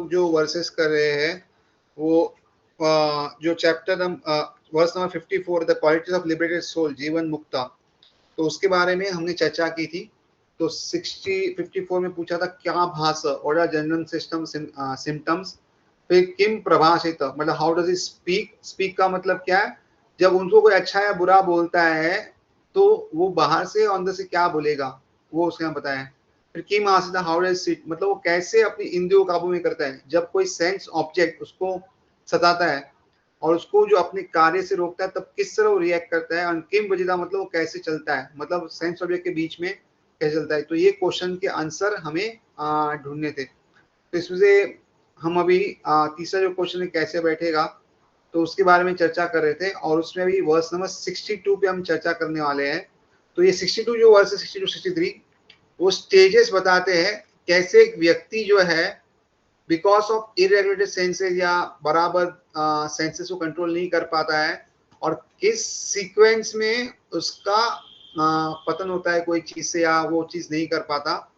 लोग जो वर्सेस कर रहे हैं वो जो chapter verse number 54 the qualities of liberated soul, जीवन मुक्ता, तो उसके बारे में हमने चर्चा की थी। तो 54 में पूछा था क्या भास, और जनरल सिस्टम सिम्टम्स, फिर किम प्रभाषित, मतलब how does it speak, speak का मतलब क्या है, जब उनको कोई अच्छा या बुरा बोलता है तो वो बाहर से अंदर से क्या बोलेगा, वो उसके यहाँ बताया है। फिर किम आसिता, हाउ डज सिट, मतलब वो कैसे अपनी इंद्रियों को काबू में करता है जब कोई सेंस ऑब्जेक्ट उसको सताता है, और उसको जो अपने कार्य से रोकता है तब किस तरह वो रिएक्ट करता है। और किम वजिदा मतलब वो कैसे चलता है, मतलब सेंस ऑब्जेक्ट के बीच में कैसे चलता है। तो ये क्वेश्चन के आंसर हमें ढूंढने थे। तो इसमें से हम अभी तीसरा जो क्वेश्चन है कैसे बैठेगा, तो उसके बारे में चर्चा कर रहे थे, और उसमें भी वर्स नंबर 62 पे हम चर्चा करने वाले हैं। तो ये 62 जो वर्स है 62 63 वो स्टेजेस बताते हैं कैसे एक व्यक्ति जो है बिकॉज ऑफ इरेगुलेटेड सेंसेस या बराबर सेंसेस को कंट्रोल नहीं कर पाता है, और किस सीक्वेंस में उसका पतन होता है कोई चीज से या वो चीज नहीं कर पाता,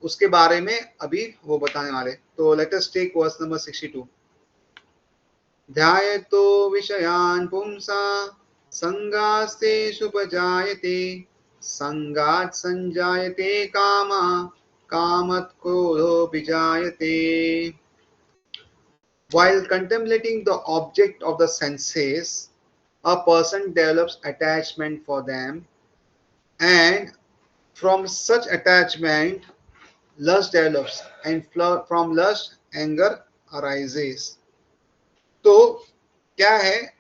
उसके बारे में अभी वो बताने वाले। तो let us take verse number 62। ध्यायतो विषयान् पुंसा संगास्तेषुपजायते, संगात् संजायते कामा, कामत् क्रोधोऽपि जायते। While contemplating the object of the senses, a person develops attachment for them, and from such attachment, lust develops, and from lust, anger arises. तो क्या है,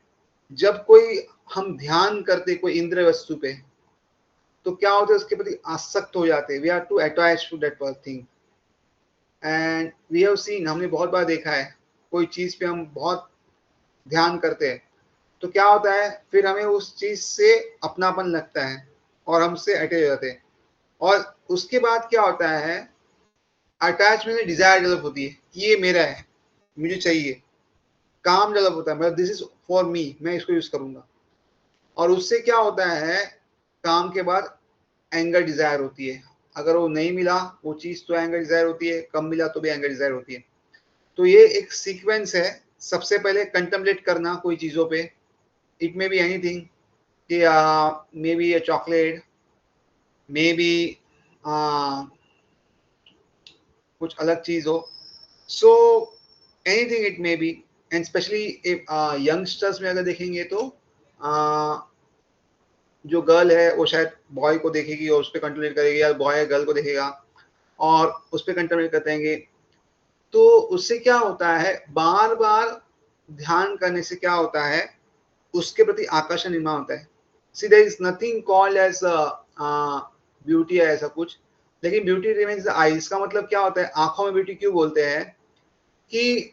जब कोई हम ध्यान करते कोई इंद्रिय वस्तु पे, तो क्या होता है उसके प्रति आसक्त हो जाते हैं, we are to attach to that thing. And we have seen, हमने बहुत बार देखा है कोई चीज पे हम बहुत ध्यान करते हैं तो क्या होता है, फिर हमें उस चीज से अपनापन लगता है और हमसे अटैच हो जाते हैं, और उसके बाद क्या होता है, अटैचमेंट में डिजायर डेवलप होती है कि ये मेरा है, मुझे चाहिए। काम डेवलप होता है, मतलब दिस इज फॉर मी, मैं इसको यूज करूंगा। और उससे क्या होता है, काम के बाद एंगर डिजायर होती है, अगर वो नहीं मिला वो चीज तो एंगर डिजायर होती है, कम मिला तो भी एंगर डिजायर होती है। तो ये एक सीक्वेंस है। सबसे पहले कंटेम्पलेट करना कोई चीजों पे, इट मे बी एनीथिंग, कि may be a chocolate, may be कुछ अलग चीज हो, so anything it may be. And specially youngsters में अगर देखेंगे तो जो गर्ल है वो शायद बॉय को देखेगी और उस पर कंट्रोलेट करेगी, या बॉय गर्ल को देखेगा और उस पर कंट्रोलेट करेंगे। तो उससे क्या होता है, बार बार ध्यान करने से क्या होता है, उसके प्रति आकर्षण निर्माण होता है। See there is nothing called as beauty है ऐसा कुछ, लेकिन ब्यूटी रिमेन्स द आईज का मतलब क्या होता है, आंखों में ब्यूटी क्यों बोलते हैं, कि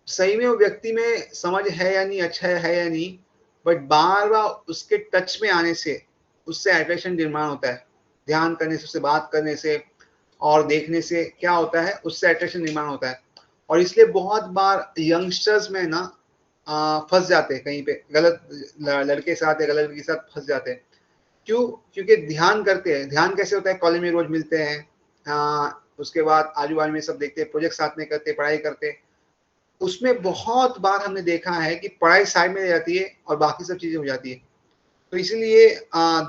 सही में वो व्यक्ति में समझ है या नहीं, अच्छा है या नहीं, बट बार बार उसके टच में आने से उससे अट्रैक्शन निर्माण होता है। ध्यान करने से, उससे बात करने से और देखने से क्या होता है, उससे अट्रैक्शन निर्माण होता है। और इसलिए बहुत बार यंगस्टर्स में ना फंस जाते हैं कहीं पे, गलत लड़के साथ या गलत लड़की के साथ फंस जाते हैं। क्यों? क्योंकि ध्यान करते हैं। ध्यान कैसे होता है, कॉलेज में रोज मिलते हैं, उसके बाद आजू बाजू में सब देखते हैं, प्रोजेक्ट साथ में करते हैं, पढ़ाई करते हैं। उसमें बहुत बार हमने देखा है कि पढ़ाई साइड में रह जाती है और बाकी सब चीजें हो जाती है। तो इसीलिए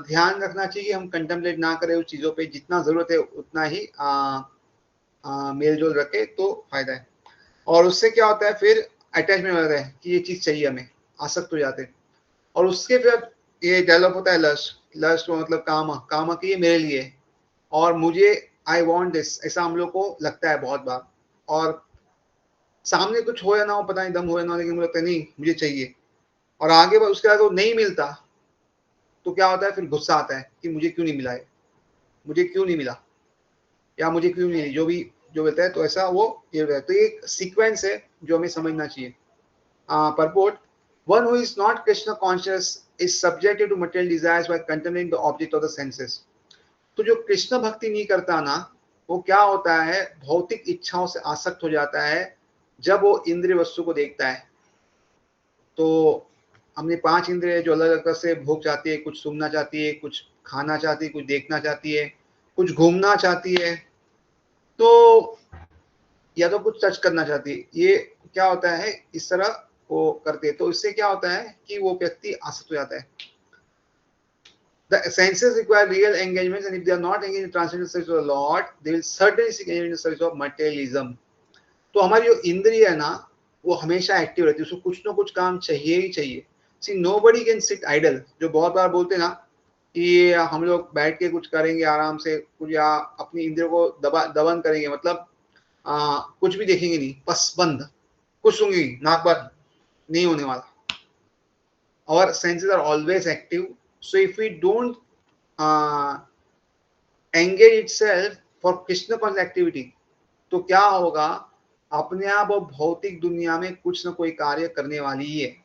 ध्यान रखना चाहिए, हम कंटेम्पलेट ना करें उस चीजों पे, जितना जरूरत है उतना ही मेल जोल रखे तो फायदा है। और उससे क्या होता है, फिर अटैचमेंट होता है कि ये चीज चाहिए, हमें आसक्त हो जाते हैं। और उसके फिर ये डेवलप होता है लस्ट। लस्ट मतलब काम, काम की ये मेरे लिए और मुझे, आई वॉन्ट दिस, ऐसा हम लोग को लगता है बहुत बार। और सामने कुछ हो या ना हो, पता नहीं दम हो या ना हो, लेकिन मुझे लगता है नहीं मुझे चाहिए। और आगे उसके बाद वो नहीं मिलता तो क्या होता है, फिर गुस्सा आता है कि मुझे क्यों नहीं मिला है, मुझे क्यों नहीं मिला, या मुझे क्यों नहीं, जो भी जो बोलता है। तो ऐसा वो ये होता है। तो ये एक सीक्वेंस है जो हमें समझना चाहिए। Purport: one who is not Krishna conscious is subjected to material desires by contemplating the object of the senses. तो जो कृष्ण भक्ति नहीं करता ना, वो क्या होता है, भौतिक इच्छाओं से आसक्त हो जाता है जब वो इंद्रिय वस्तु को देखता है। तो हमने 5 इंद्रिय जो अलग अलग से भोग चाहती है, कुछ सूंघना चाहती है, कुछ खाना चाहती है, कुछ देखना चाहती है, कुछ घूमना चाहती है। तो या तो कुछ टच करना चाहती है, ये क्या होता है, इस तरह वो करते हैं, तो इससे क्या होता है कि वो व्यक्ति आसक्त हो जाता है। The senses require real engagements, and if they are not engaged in transcendental service of the Lord, they will certainly seek engagement in the service of materialism. तो हमारी जो इंद्रिय है ना, वो हमेशा एक्टिव रहती है, उसको कुछ ना कुछ काम चाहिए ही चाहिए। सी nobody can sit idle, जो बहुत बार बोलते हैं ना कि हम लोग बैठ के कुछ करेंगे आराम से, कुछ या अपनी इंद्रियों को दबन करेंगे, मतलब कुछ भी देखेंगे नहीं, बस बंद, कुछ सुनेंगे नाक बंद, नहीं होने वाला। Our senses are always active, so if we don't engage itself for Krishna conscious activity, तो क्या होगा, अपने आप वो भौतिक दुनिया में कुछ ना कोई कार्य करने वाली ही है।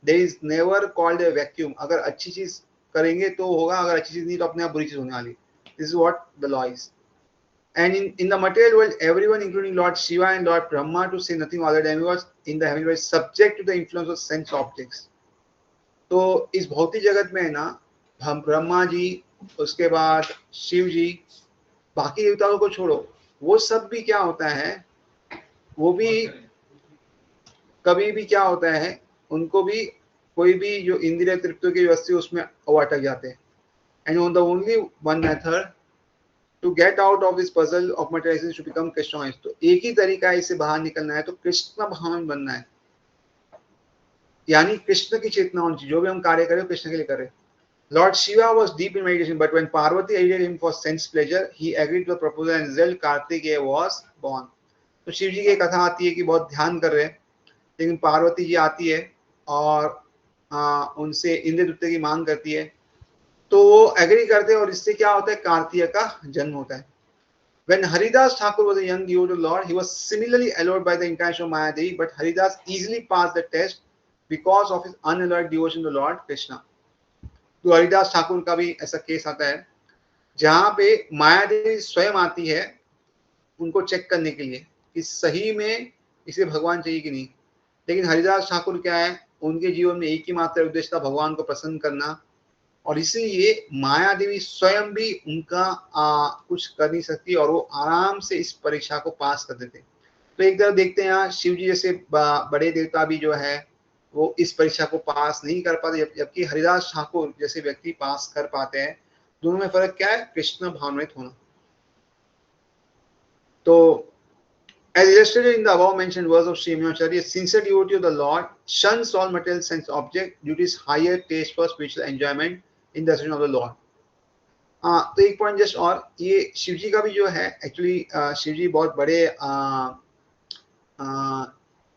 There is never called a vacuum, अगर अच्छी चीज करेंगे तो होगा, अगर अच्छी चीज नहीं तो अपने आप बुरी चीज होने वाली। This is what the law is. And in the material world, everyone, including Lord Shiva and Lord Brahma, to say nothing other than demigods in the heavenly world, subject to the influence of sense objects. तो इस भौतिक जगत में है ना, हम ब्रह्मा जी, उसके बाद शिव जी, बाकी देवताओं को छोड़ो, वो सब भी क्या होता है, वो भी कभी भी क्या होता है, उनको भी कोई भी जो इंद्रिय तृप्ति की वस्तु उसमें अटक जाते हैं। And on the only one method to get out of this puzzle of materialism to become Krishna. तो एक ही तरीका है इससे बाहर निकलना है, तो कृष्ण भावन बनना है, यानी कृष्ण की चेतना होनी चाहिए, जो भी हम कार्य करें कृष्ण के लिए करें। Lord Shiva was deep in meditation, but when Parvati aided him for sense pleasure, he agreed to the proposal and result Kartikeya was born. तो शिव जी की कथा आती है कि बहुत ध्यान कर रहे हैं, लेकिन पार्वती जी आती है और उनसे इंद्र तृप्ति की मांग करती है, तो वो एग्री करते हैं और इससे क्या होता है, कार्तिकेय का जन्म होता है। When Haridas Thakur was a young devotee of Lord, he was similarly allured by the incarnation of Maya Devi, but Haridas easily passed the test because of his unalloyed devotion to Lord Krishna. तो हरिदास ठाकुर का भी ऐसा case आता है जहां पे माया देवी स्वयं आती है उनको चेक करने के लिए कि सही में इसे भगवान चाहिए कि नहीं, लेकिन हरिदास ठाकुर क्या है, उनके जीवन में एक ही मात्र उद्देश्य था, भगवान को प्रसन्न करना, और इसीलिए माया देवी स्वयं भी उनका कुछ कर नहीं सकती और वो आराम से इस परीक्षा को पास कर देते। तो एक तरफ देखते हैं यहाँ शिव जी जैसे बड़े देवता भी जो है वो इस परीक्षा को पास नहीं कर पाते, जबकि हरिदास ठाकुर जैसे व्यक्ति पास कर पाते हैं। दोनों में फर्क क्या है, कृष्ण भावनान्वित होना। तो as illustrated in the above mentioned verse of Srimacharya, a sincere devotee of the Lord shuns all material sense object due to his higher taste for spiritual enjoyment in the association of the Lord. तो एक point just, और ये शिव जी का भी जो है, actually Shiv जी बहुत बड़े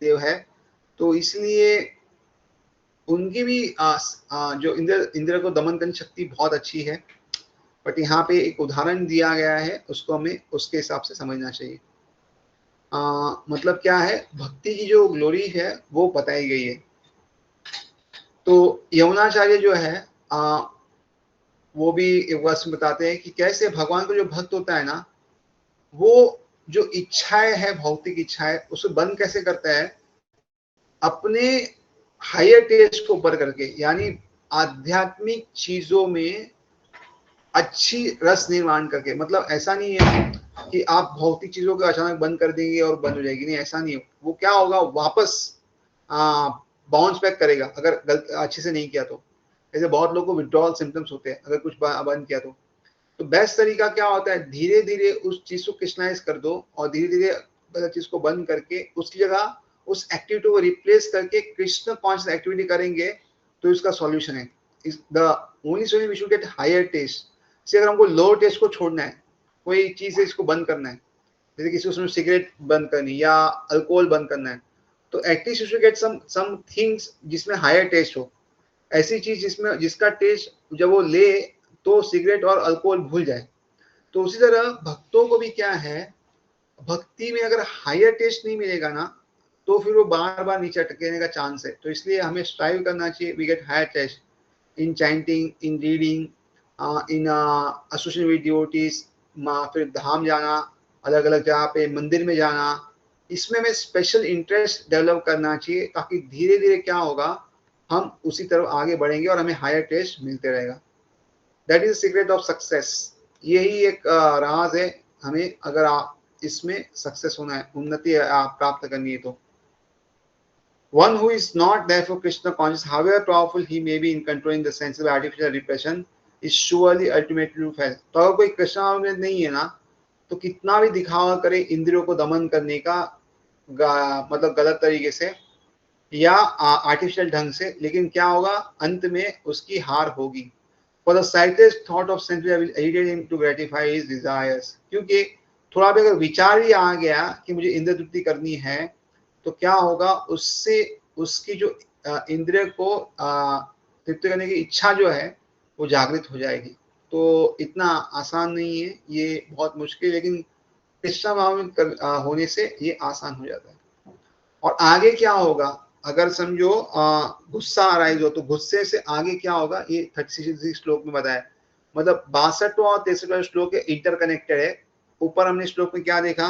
देव है, तो इसलिए उनकी भी जो इंद्र को दमन करने शक्ति बहुत अच्छी है, बट यहाँ पे एक उदाहरण दिया गया है, उसको हमें उसके हिसाब से समझना चाहिए। मतलब क्या है, भक्ति की जो ग्लोरी है वो बताई गई है। तो यमुनाचार्य जो है वो भी एक वर्ष में बताते हैं कि कैसे भगवान को जो भक्त होता है ना, वो जो इच्छाएं है, भौतिक इच्छाएं, उसे बंद कैसे करता है, अपने हायर टेस्ट को ऊपर करके, यानी आध्यात्मिक चीजों में अच्छी रस निर्माण करके। मतलब ऐसा नहीं है कि आप भौतिक चीजों को अचानक बंद कर देंगे और बंद हो जाएगी, नहीं, ऐसा नहीं हो। वो क्या होगा, वापस बाउंस बैक करेगा अगर अच्छे से नहीं किया तो। जैसे बहुत लोगों को विड्रॉल सिम्टम्स होते हैं अगर कुछ बंद किया तो बेस्ट तरीका क्या होता है, धीरे धीरे उस चीज को कृष्णाइज कर दो और धीरे धीरे गलत चीज को बंद करके उसकी जगह उस एक्टिविटी को रिप्लेस करके कृष्ण कॉन्शियस एक्टिविटी करेंगे, तो इसका सॉल्यूशन है। The only solution we should get higher taste से। अगर हमको लो टेस्ट को छोड़ना है, कोई चीज है इसको बंद करना है, जैसे किसी को सिगरेट बंद करनी या अल्कोहल बंद करना है, तो at least you should get some things जिसमें हायर टेस्ट हो। ऐसी चीज जिसका टेस्ट जब वो ले तो सिगरेट और अल्कोहल भूल जाए। तो उसी तरह भक्तों को भी क्या है, भक्ति में अगर हायर टेस्ट नहीं मिलेगा ना, तो फिर वो बार बार नीचे अटकने का चांस है। तो इसलिए हमें स्ट्राइव करना चाहिए, we get higher taste in chanting, in reading, in association with devotees, फिर धाम जाना, अलग अलग जगह पे मंदिर में जाना, इसमें हमें स्पेशल इंटरेस्ट डेवलप करना चाहिए, ताकि धीरे धीरे क्या होगा, हम उसी तरफ आगे बढ़ेंगे और हमें हायर टेस्ट मिलते रहेगा। That is the secret of success. यही एक राज है। हमें अगर इसमें सक्सेस होना है, उन्नति प्राप्त करनी है। तो one who is not therefore Krishna conscious, however powerful he may be in controlling the senses by artificial repression, is surely ultimately to fail. तो अगर कोई कृष्ण में नहीं है ना, तो कितना भी दिखावा करे इंद्रियों को दमन करने का मतलब गलत तरीके से या आर्टिफिशियल ढंग से, लेकिन क्या होगा, अंत में उसकी हार होगी। For the slightest thought of sense will aid him to gratify his desires. क्योंकि थोड़ा भी अगर विचार भी आ गया कि मुझे इंद्रिय तृप्ति करनी है, तो क्या होगा, उससे उसकी जो इंद्रिय को तृप्ति करने की इच्छा जो है वो जागृत हो जाएगी। तो इतना आसान नहीं है, ये बहुत मुश्किल, लेकिन कृष्ण भाव में होने से ये आसान हो जाता है। और आगे क्या होगा, अगर समझो गुस्सा अराइज हो, तो गुस्से से आगे क्या होगा, ये 36 श्लोक में बताया। मतलब 62वां और 63वां श्लोक इंटरकनेक्टेड है। ऊपर हमने श्लोक में क्या देखा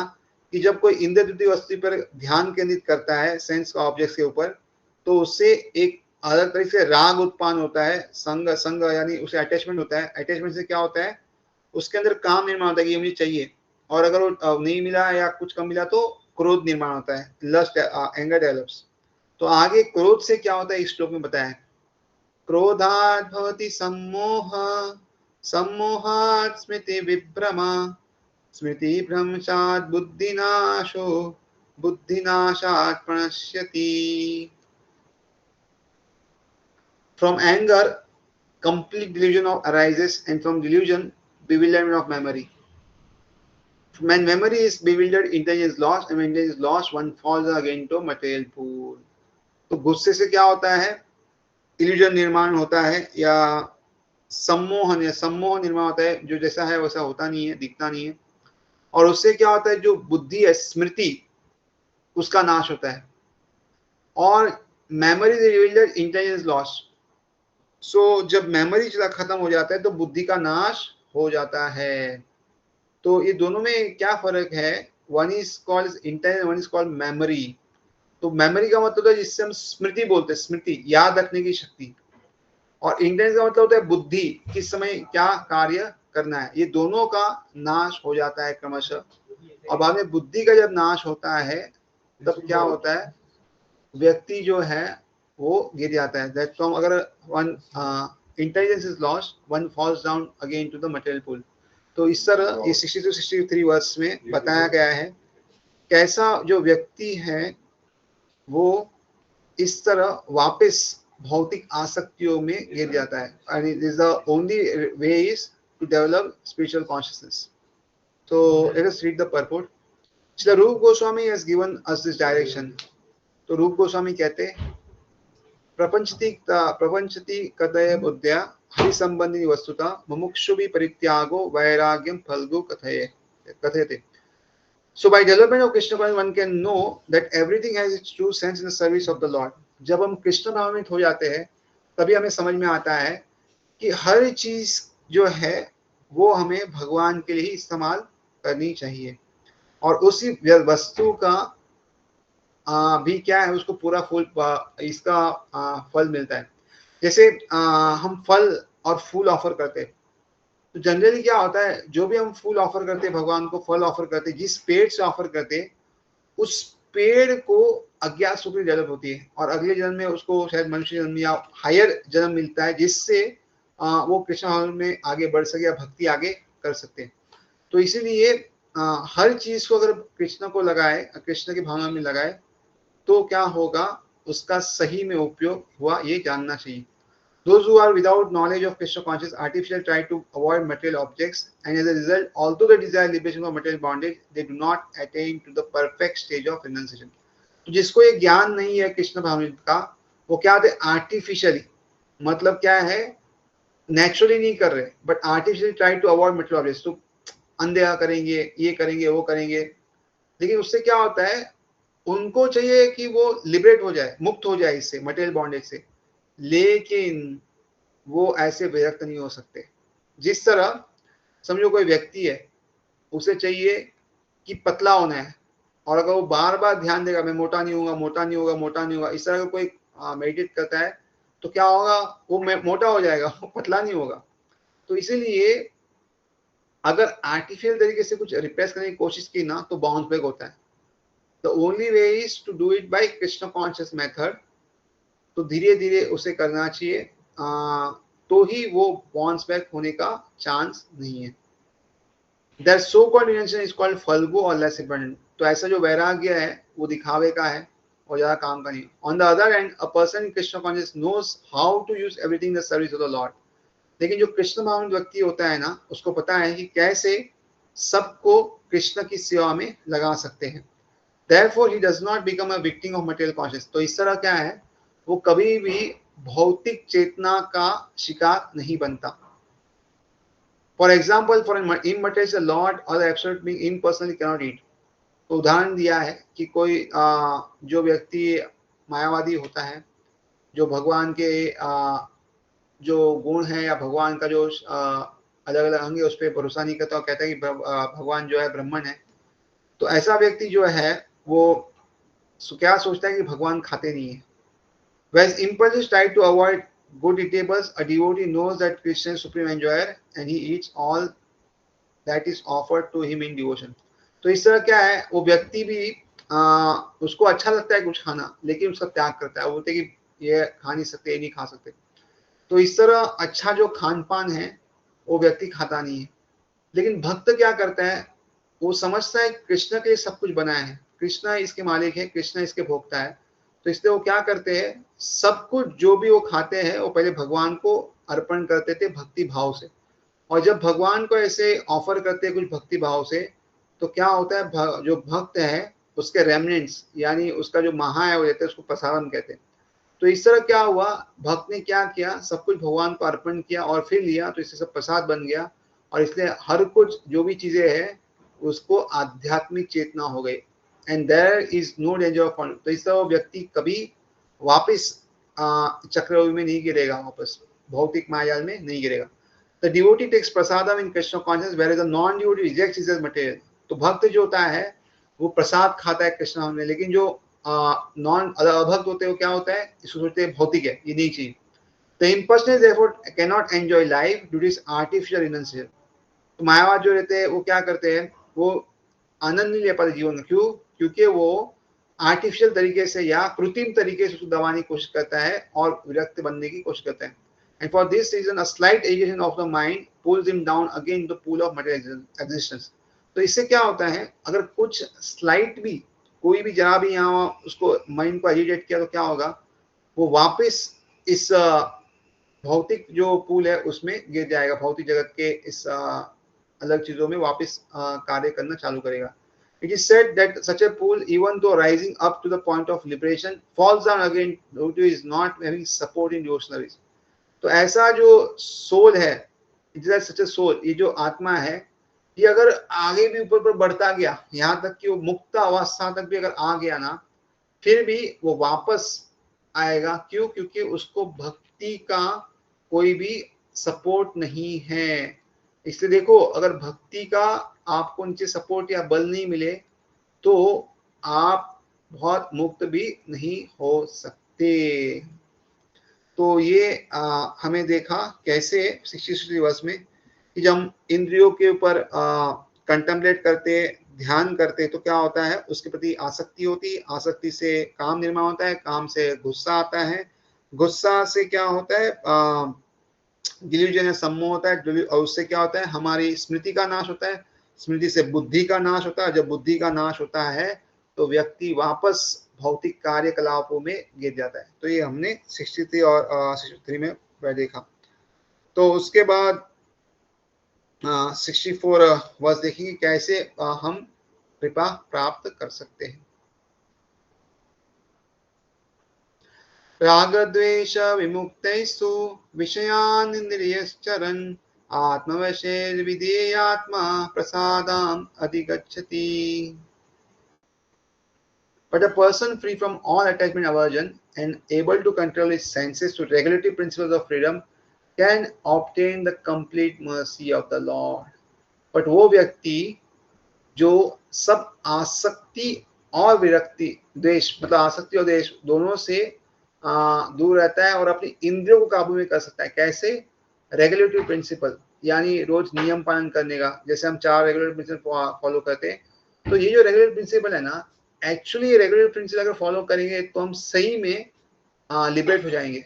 कि जब कोई इंद्रिय तृप्ति वस्तु पर ध्यान केंद्रित करता है सेंस ऑब्जेक्ट्स के ऊपर, तो उससे एक अलग तरीके से राग उत्पन्न होता है, संग यानी उसे अटैचमेंट होता है। अटैचमेंट से क्या होता है, उसके अंदर काम निर्माण होता है कि ये मुझे चाहिए, और अगर वो नहीं मिला या कुछ कम मिला तो क्रोध निर्माण होता है, लस्ट एंगर डेवलप्स। तो आगे क्रोध से क्या होता है इस श्लोक में बताया, क्रोधात् भवति सम्मोह, सम्मोहात् स्मृति विभ्रमा, स्मृति भ्रंशात् बुद्धिनाशो, बुद्धिनाशात् प्रणश्यति। From anger, complete delusion arises, and from delusion, bewilderment of memory. When memory is bewildered, intelligence is lost, and when intelligence is lost, one falls again to material pool. तो गुस्से से क्या होता है, इल्यूजन निर्माण होता है, या सम्मोहन निर्माण होता है, जो जैसा है वैसा होता नहीं है, दिखता नहीं है। और उससे क्या होता है, जो बुद्धि है, स्मृति, उसका नाश होता है। और मेमोरी bewildered, इंटेलिजेंस लॉस्ट। सो जब मेमोरी खत्म हो जाता है तो बुद्धि का नाश हो जाता है। तो ये दोनों में क्या फर्क है, one is called intelligence, one is called memory. तो मेमोरी का मतलब है जिससे हम स्मृति बोलते हैं, स्मृति, याद रखने की शक्ति। और इंटेलिजेंस का मतलब होता है बुद्धि, किस समय क्या कार्य करना है। ये दोनों का नाश हो जाता है क्रमशः। और बाद में बुद्धि का जब नाश होता है तब क्या होता है, व्यक्ति जो है वो गिर जाता है। दैट फ्रॉम, अगर one intelligence is lost, one falls down again to the material pool. तो इस तरह ये 62-63 वर्ष में बताया गया है कैसा जो व्यक्ति है वो इस तरह वापस भौतिक आसक्तियों में गिर जाता है। And it is the only way is to develop spiritual consciousness. So let us read the purport. Shri Rupa Goswami has given us this direction. तो रूप गोस्वामी कहते प्रपंचति कथय बुद्ध्या हरि संबंधी वस्तुता मुमुक्षु भी परित्यागो वैराग्यम Phalgu कथयते. So by development of Krishna consciousness, one can know that everything has its true sense in the service of the Lord. जब हम कृष्ण भावनित हो जाते हैं तभी हमें समझ में आता है कि हर चीज जो है वो हमें भगवान के लिए ही इस्तेमाल करनी चाहिए, और उसी वस्तु का भी क्या है, उसको पूरा फूल इसका फल मिलता है। जैसे हम फल और फूल ऑफर करते हैं, तो जनरली क्या होता है, जो भी हम फूल ऑफर करते हैं भगवान को, फल ऑफर करते हैं, जिस पेड़ से ऑफर करते हैं उस पेड़ को अज्ञात सुकृति डेवलप होती है, और अगले जन्म में उसको शायद मनुष्य जन्म या हायर जन्म मिलता है, जिससे वो कृष्ण में आगे बढ़ सके या भक्ति आगे कर सकते हैं। तो इसीलिए हर चीज को अगर कृष्ण को लगाए, कृष्ण की भावना में लगाए, तो क्या होगा, उसका सही में उपयोग हुआ ये जानना चाहिए। Those who are without knowledge of Krishna consciousness artificially try to avoid material objects, and as a result, although they desire liberation from material bondage, they do not attain to the perfect stage of renunciation. तो जिसको ये ज्ञान नहीं है कृष्ण भावनित का, वो क्या होते, आर्टिफिशियली, मतलब क्या है, नेचुरली नहीं कर रहे, but artificially try to avoid material objects. तो अनदेखा करेंगे, ये करेंगे, वो करेंगे, लेकिन उससे क्या होता है, उनको चाहिए कि वो लिबरेट हो जाए, मुक्त हो जाए इससे, मटेरियल बॉन्डेज से, लेकिन वो ऐसे विरक्त नहीं हो सकते। जिस तरह समझो कोई व्यक्ति है, उसे चाहिए कि पतला होना है, और अगर वो बार बार ध्यान देगा मैं मोटा नहीं होगा, मोटा नहीं होगा, मोटा नहीं होगा, इस तरह का कोई मेडिटेट करता है, तो क्या होगा, वो मोटा हो जाएगा, वो पतला नहीं होगा। तो इसीलिए अगर आर्टिफिशियल तरीके से कुछ रिप्रेस करने की कोशिश की ना तो बाउंस बैक होता है। The only way is to do it by Krishna conscious method. तो धीरे धीरे उसे करना चाहिए, तो ही वो बाउंस बैक होने का चांस नहीं है। That so called intention is called phalgu और लेस इम्पोर्टेंट। तो ऐसा जो वैराग्य है वो दिखावे का है और ज्यादा काम का नहीं। On the other hand a person in Krishna conscious knows how to use everything the service of the Lord. लेकिन जो कृष्ण भावनात्मक व्यक्ति होता है ना, उसको पता है कि कैसे सबको कृष्ण की सेवा में लगा सकते हैं। Therefore he does not become a victim of material consciousness। तो इस तरह क्या है, वो कभी भी भौतिक चेतना का शिकार नहीं बनता। फॉर एग्जाम्पल, फॉर इमर्टेलिस्ट लॉर्ड और absolute being impersonally cannot eat। तो उदाहरण दिया है कि कोई जो व्यक्ति मायावादी होता है, जो भगवान के जो गुण है या भगवान का जो अलग अलग अंग है उस पर भरोसा नहीं करता और कहता है कि भगवान जो है ब्रह्मन है, तो ऐसा व्यक्ति जो है वो क्या सोचता है कि भगवान खाते नहीं है। Whereas impulses try to avoid good eatables, a devotee knows that Krishna is supreme enjoyer and he eats all that is offered to him in devotion। तो इस तरह क्या है, वो व्यक्ति भी उसको अच्छा लगता है कुछ खाना, लेकिन उसका त्याग करता है। वो बोलते हैं कि ये खा नहीं सकते, ये नहीं खा सकते। तो इस तरह अच्छा जो खान पान है वो व्यक्ति खाता नहीं है। लेकिन भक्त क्या करता है, वो समझता है कृष्ण के लिए सब कुछ बनाया है, कृष्ण इसके मालिक है, कृष्ण इसके भोक्ता है। तो इसलिए वो क्या करते हैं, सब कुछ जो भी वो खाते हैं वो पहले भगवान को अर्पण करते थे भक्ति भाव से। और जब भगवान को ऐसे ऑफर करते हैं कुछ भक्ति भाव से, तो क्या होता है, जो भक्त है उसके रेमनेंट्स यानी उसका जो महा है वो लेते हैं, उसको प्रसादम कहते हैं। तो इस तरह क्या हुआ, भक्त ने क्या किया, सब कुछ भगवान को अर्पण किया और फिर लिया, तो इससे सब प्रसाद बन गया। और इसलिए हर कुछ जो भी चीजें हैं उसको आध्यात्मिक चेतना हो गई। And there is no danger of fall. तो इस तरह वो व्यक्ति कभी वापिस चक्रव्यूह में नहीं गिरेगा, वापस भौतिक मायाजाल में नहीं गिरेगा। The devotee takes prasadam in Krishna conscious where the non devotee rejects his material. तो भक्त जो होता है वो प्रसाद खाता है कृष्ण में, लेकिन जो नॉन अभक्त होते हैं वो क्या होता है, इसको सोचते हैं भौतिक है, ये नहीं चाहिए। The impersonal therefore cannot enjoy life due to this artificial renunciation. तो मायावाद जो रहते हैं वो क्या करते हैं, वो आनंद नहीं ले पाते जीवन का। क्यों? क्योंकि वो आर्टिफिशियल तरीके से या कृत्रिम तरीके से उसको दबाने की कोशिश करता है और विरक्त बनने की कोशिश करता है। And for this reason a slight agitation of the mind pulls him down again the pool of material existence. तो इससे क्या होता है, अगर कुछ स्लाइट भी, कोई भी जरा भी यहाँ उसको माइंड को एजिटेट किया तो क्या होगा, वो वापस इस भौतिक जो पूल है उसमें गिर जाएगा, भौतिक जगत के इस अलग चीजों में वापस कार्य करना चालू करेगा। It is said that such a pool, even though rising up to the point of liberation, falls down again due to is not having support in devotional ways। तो ऐसा जो सोल है, सच ए सोल, ये जो आत्मा है, ये अगर आगे भी ऊपर पर बढ़ता गया, यहाँ तक कि वो मुक्त अवस्था तक भी अगर आ गया ना, फिर भी वो वापस आएगा। क्यों? क्योंकि उसको भक्ति का कोई भी सपोर्ट नहीं है। इसलिए देखो, अगर भक्ति का आपको नीचे सपोर्ट या बल नहीं मिले तो आप बहुत मुक्त भी नहीं हो सकते। तो ये हमें देखा कैसे 66 वर्ष में कि जब हम इंद्रियों के ऊपर कंटेम्पलेट करते, ध्यान करते, तो क्या होता है, उसके प्रति आसक्ति होती है, आसक्ति से काम निर्माण होता है, काम से गुस्सा आता है, गुस्सा से क्या होता है, डिल्यूजन या सम्मोह होता है, और उससे क्या होता है, हमारी स्मृति का नाश होता है, स्मृति से बुद्धि का नाश होता है। जब बुद्धि का नाश होता है तो व्यक्ति वापस भौतिक कार्यकलापों में गिर जाता है। तो ये हमने 63 और 63 में देखा। तो उसके बाद 64 वर्ष देखेंगे कैसे हम कृपा प्राप्त कर सकते हैं। राग द्वेष विमुक्तैस्तु विषयान् इंद्रियश्चरन् आत्मवशेर्विधेयात्मा प्रसादाम् अधिगच्छति। But a person free from all attachment aversion and able to control his senses to regulative principles of freedom can obtain the complete mercy of the Lord। But वो व्यक्ति जो सब आसक्ति और विरक्ति, द्वेष मतलब आसक्ति और द्वेष दोनों से दूर रहता है और अपनी इंद्रियों को काबू में कर सकता है। कैसे? Regulatory principle. यानी रोज नियम पालन करने का, जैसे हम 4 रेगुलर प्रिंसिपल फॉलो करते हैं, तो ये जो रेगुलर प्रिंसिपल है ना, एक्चुअली रेगुलर प्रिंसिपल अगर फॉलो करेंगे तो हम सही में लिबरेट हो जाएंगे,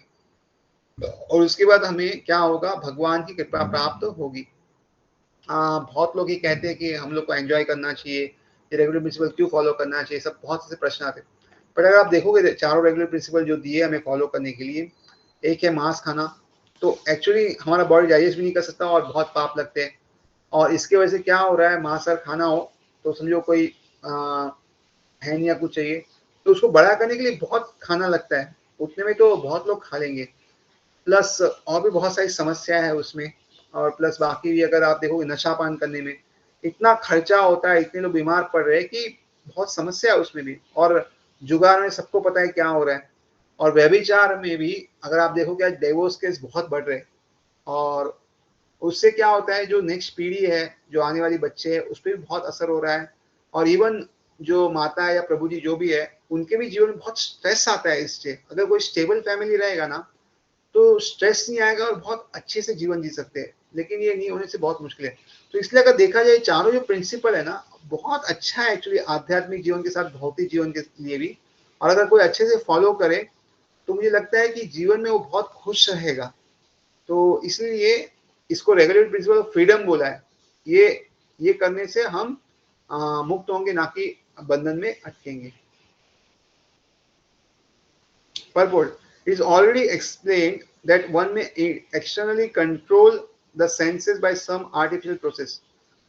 और उसके बाद हमें क्या होगा, भगवान की कृपा प्राप्त होगी। बहुत लोग ये कहते हैं कि हम लोग को एंजॉय करना चाहिए, ये रेगुलर प्रिंसिपल क्यों फॉलो करना चाहिए, सब बहुत से प्रश्न आते हैं। पर अगर आप देखोगे चारों रेगुलर प्रिंसिपल जो दिए हमें फॉलो करने के लिए, एक है मांस खाना, तो एक्चुअली हमारा बॉडी डाइजेस्ट भी नहीं कर सकता और बहुत पाप लगते हैं, और इसके वजह से क्या हो रहा है, मांस अगर खाना हो तो समझो कोई हैन या कुछ चाहिए, तो उसको बड़ा करने के लिए बहुत खाना लगता है, उतने में तो बहुत लोग खा लेंगे, प्लस और भी बहुत सारी समस्या है उसमें, और प्लस बाकी भी अगर आप देखोगे नशा पान करने में इतना खर्चा होता है, इतने लोग बीमार पड़ रहे हैं कि बहुत समस्या है उसमें भी, और जुगार में सबको पता है क्या हो रहा है, और व्यभिचार में भी अगर आप देखोगे आज डिवोर्स केस बहुत बढ़ रहे हैं, और उससे क्या होता है, जो नेक्स्ट पीढ़ी है, जो आने वाली बच्चे हैं, उस पर भी बहुत असर हो रहा है, और इवन जो माता है या प्रभु जी जो भी है, उनके भी जीवन में बहुत स्ट्रेस आता है इससे। अगर कोई स्टेबल फैमिली रहेगा ना, तो स्ट्रेस नहीं आएगा और बहुत अच्छे से जीवन जी सकते हैं, लेकिन ये नहीं होने से बहुत मुश्किल है। तो इसलिए अगर देखा जाए चारों जो प्रिंसिपल है ना, बहुत अच्छा है एक्चुअली आध्यात्मिक जीवन के साथ भौतिक जीवन के लिए भी, और अगर कोई अच्छे से फॉलो करे तो मुझे लगता है कि जीवन में वो बहुत खुश रहेगा। तो इसलिए इसको रेगुलेटरी प्रिंसिपल ऑफ फ्रीडम बोला है। ये करने से हम मुक्त होंगे, ना कि बंधन में अटकेंगे। Purport. It is already explained that one may externally control the senses by some artificial process.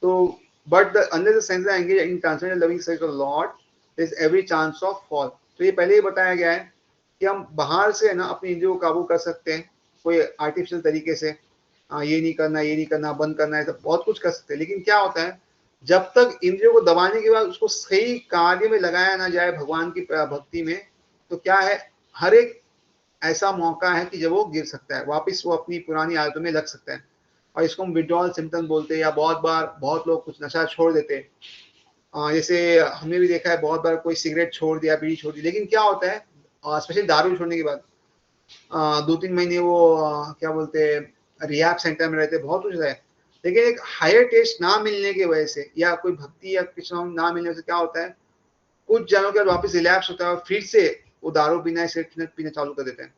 So, but unless the senses are engaged in transcendental loving service of the Lord, there is every chance of fall. तो ये पहले ही बताया गया है कि हम बाहर से ना अपनी इंद्रियों को काबू कर सकते हैं कोई आर्टिफिशियल तरीके से, ये नहीं करना, ये नहीं करना, बंद करना है, सब बहुत कुछ कर सकते हैं, लेकिन क्या होता है, जब तक इंद्रियों को दबाने के बाद उसको सही कार्य में लगाया ना जाए भगवान की भक्ति में, तो क्या है, हर एक ऐसा मौका है कि जब वो गिर सकता है, वापस वो अपनी पुरानी आदतों में लग सकता है, और इसको हम विड्रॉल सिम्टम बोलते हैं, या बहुत बार बहुत लोग कुछ नशा छोड़ देते हैं, जैसे हमने भी देखा है बहुत बार कोई सिगरेट छोड़ दिया, बीड़ी छोड़ दी, लेकिन क्या होता है, स्पेशली दारू छोड़ने के बाद 2-3 महीने वो क्या बोलते हैं रिहैब सेंटर में रहते, बहुत कुछ है, लेकिन एक हायर टेस्ट ना मिलने की वजह से, या कोई भक्ति या कृष्ण ना मिलने से क्या होता है, कुछ जनों के बाद वापस रिलैप्स होता है और फिर से वो दारू पीना, सिगरेट पीना चालू कर देते हैं,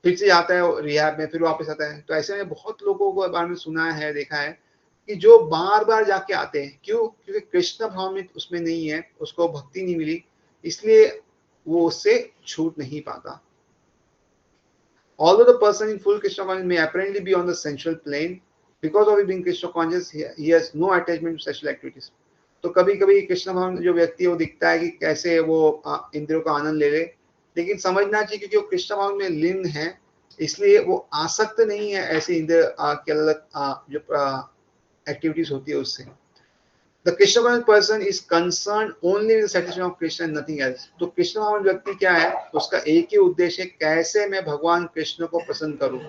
फिर से आता है रिहैब में, फिर वापस आता है। तो ऐसे में बहुत लोगों को बारे में सुना है, देखा है कि जो बार बार जाके आते हैं, क्यों, क्योंकि कृष्ण भाव में उसमें नहीं है, उसको भक्ति नहीं मिली, इसलिए वो उससे छूट नहीं पाता। Although the person in full Krishna consciousness may apparently be on the sensual plane, because of being Krishna conscious, he has no attachment to sexual activities. तो कभी कभी कृष्ण भक्त जो व्यक्ति है वो दिखता है कि कैसे वो इंद्रियों का आनंद ले ले, लेकिन समझना चाहिए क्योंकि वो कृष्ण भक्त में लीन है, इसलिए वो आसक्त नहीं है ऐसे इंद्रिय के अलग जो एक्टिविटीज होती है उससे। The Krishna conscious person is concerned only with the satisfaction of Krishna and nothing else. तो कृष्ण भावन व्यक्ति क्या है, उसका एक ही उद्देश्य है, कैसे मैं भगवान कृष्ण को पसंद करूं,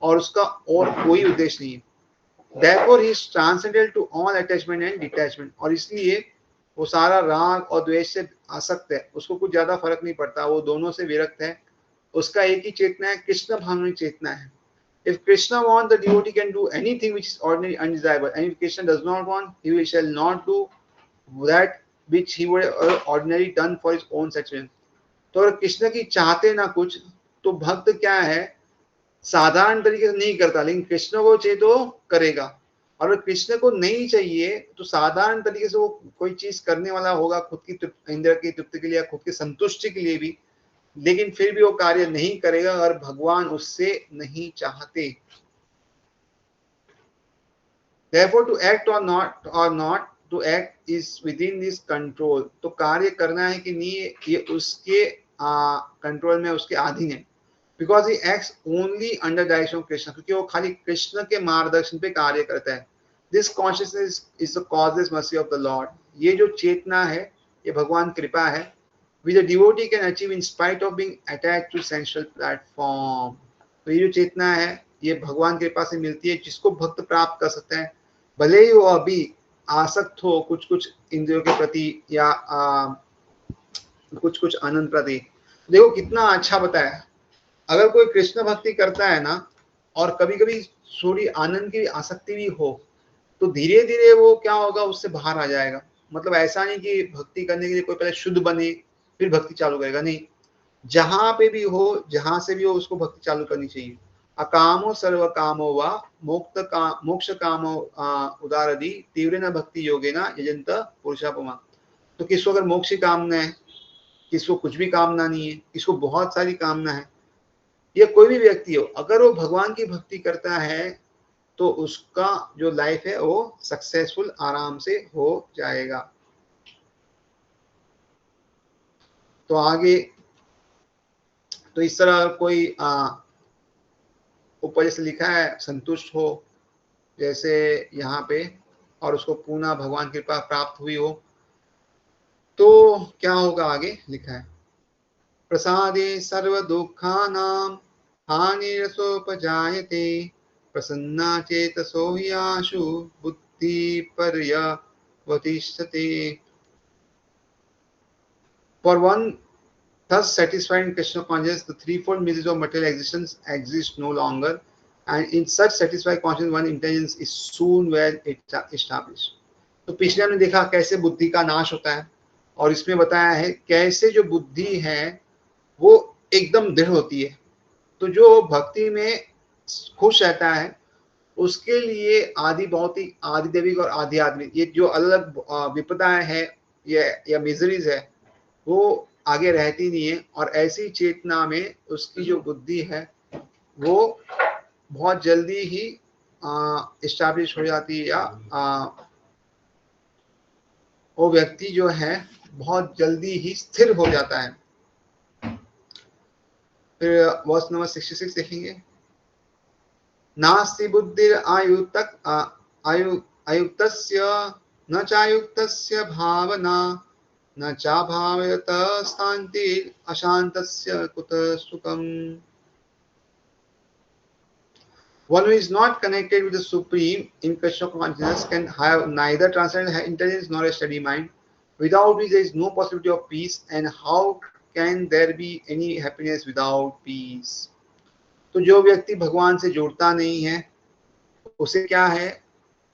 और उसका और कोई उद्देश्य नहीं है। Therefore he is transcendental to all attachment and detachment. और इसलिए वो सारा राग और द्वेष से आसक्त है, उसको कुछ ज्यादा फर्क नहीं पड़ता, वो दोनों से विरक्त है, उसका एक ही चेतना है, कृष्ण भावनी चेतना है। If Krishna wants, the devotee can do anything which is ordinary undesirable, and if Krishna does not want, he shall not do that which he would ordinarily done for his own satisfaction. तो अगर कृष्ण की चाहते ना कुछ, तो भक्त क्या है, साधारण तरीके से नहीं करता, लेकिन कृष्ण को चाहिए तो करेगा, और अगर कृष्ण को नहीं चाहिए तो साधारण तरीके से वो कोई चीज करने वाला होगा खुद की इंद्रिय की तृप्ति के लिए या खुद की संतुष्टि के लिए भी, लेकिन फिर भी वो कार्य नहीं करेगा अगर भगवान उससे नहीं चाहते। Therefore to act or not to act is within his control. तो कार्य करना है कि नहीं ये उसके कंट्रोल में, उसके अधीन है। Because he acts only under direction of Krishna, क्योंकि वो खाली कृष्ण के मार्गदर्शन पे कार्य करता है। This consciousness is the causeless mercy of the Lord. ये जो चेतना है ये भगवान कृपा है, which a devotee can achieve in spite of being attached to sensual platform. तो ये जो चेतना है ये भगवान कृपा से मिलती है, जिसको भक्त प्राप्त कर सकते हैं, भले ही वो अभी आसक्त हो कुछ कुछ इंद्रियों के प्रति या कुछ कुछ आनंद प्रति। देखो कितना अच्छा बताया, अगर कोई कृष्ण भक्ति करता है ना, और कभी कभी थोड़ी आनंद की आसक्ति भी हो, तो धीरे धीरे वो क्या होगा, उससे बाहर आ जाएगा। मतलब ऐसा नहीं कि भक्ति करने के लिए कोई पहले शुद्ध बने फिर भक्ति चालू करेगा, नहीं, जहां पे भी हो, जहां से भी हो, उसको भक्ति चालू करनी चाहिए। अकामो सर्व कामो वा मोक्ष कामो उदारदि तीव्र न भक्ति योगेना यजंत पुरुषापमा। तो किसको अगर मोक्ष की कामना है, किसको कुछ भी कामना नहीं है, किसको बहुत सारी कामना है, या कोई भी व्यक्ति हो, अगर वो भगवान की भक्ति करता है तो उसका जो लाइफ है वो सक्सेसफुल आराम से हो जाएगा। तो आगे, तो इस तरह कोई ऊपर जैसे लिखा है संतुष्ट हो, जैसे यहाँ पे, और उसको पूर्ण भगवान की कृपा प्राप्त हुई हो, तो क्या होगा, आगे लिखा है, प्रसादे सर्व दुखानां हानिरसोपजायते प्रसन्ना चेतसो याशु बुद्धि पर्यवतिष्ठते। For one thus satisfied in Krishna consciousness, the threefold miseries of material existence exist no longer, and in such satisfied consciousness, one intelligence is soon well established. तो पिछले हमने देखा कैसे बुद्धि का नाश होता है, और इसमें बताया है कैसे जो बुद्धि है वो एकदम दृढ़ होती है। तो जो भक्ति में खुश रहता है उसके लिए आदि भौतिक, आदि दैविक और आदि आत्मिक, ये जो अलग विपदाएं है या मिजरीज है, वो आगे रहती नहीं है। और ऐसी चेतना में उसकी जो बुद्धि है वो बहुत जल्दी ही इस्टेब्लिश हो जाती है, या वो व्यक्ति जो है बहुत जल्दी ही स्थिर हो जाता है। फिर वर्स नंबर 66 देखेंगे, नास्ति बुद्धिर आयुक्तस्य न चायुक्तस्य भावना न चाभावयत स्थान्तिर् अशान्तस्य कुतः सुखम्। One who is not connected with the Supreme in Krishna consciousness can have neither transcendental intelligence nor a steady mind, without which there is no possibility of peace, and how can there be any happiness without peace? तो जो व्यक्ति भगवान से जुड़ता नहीं है उसे क्या है,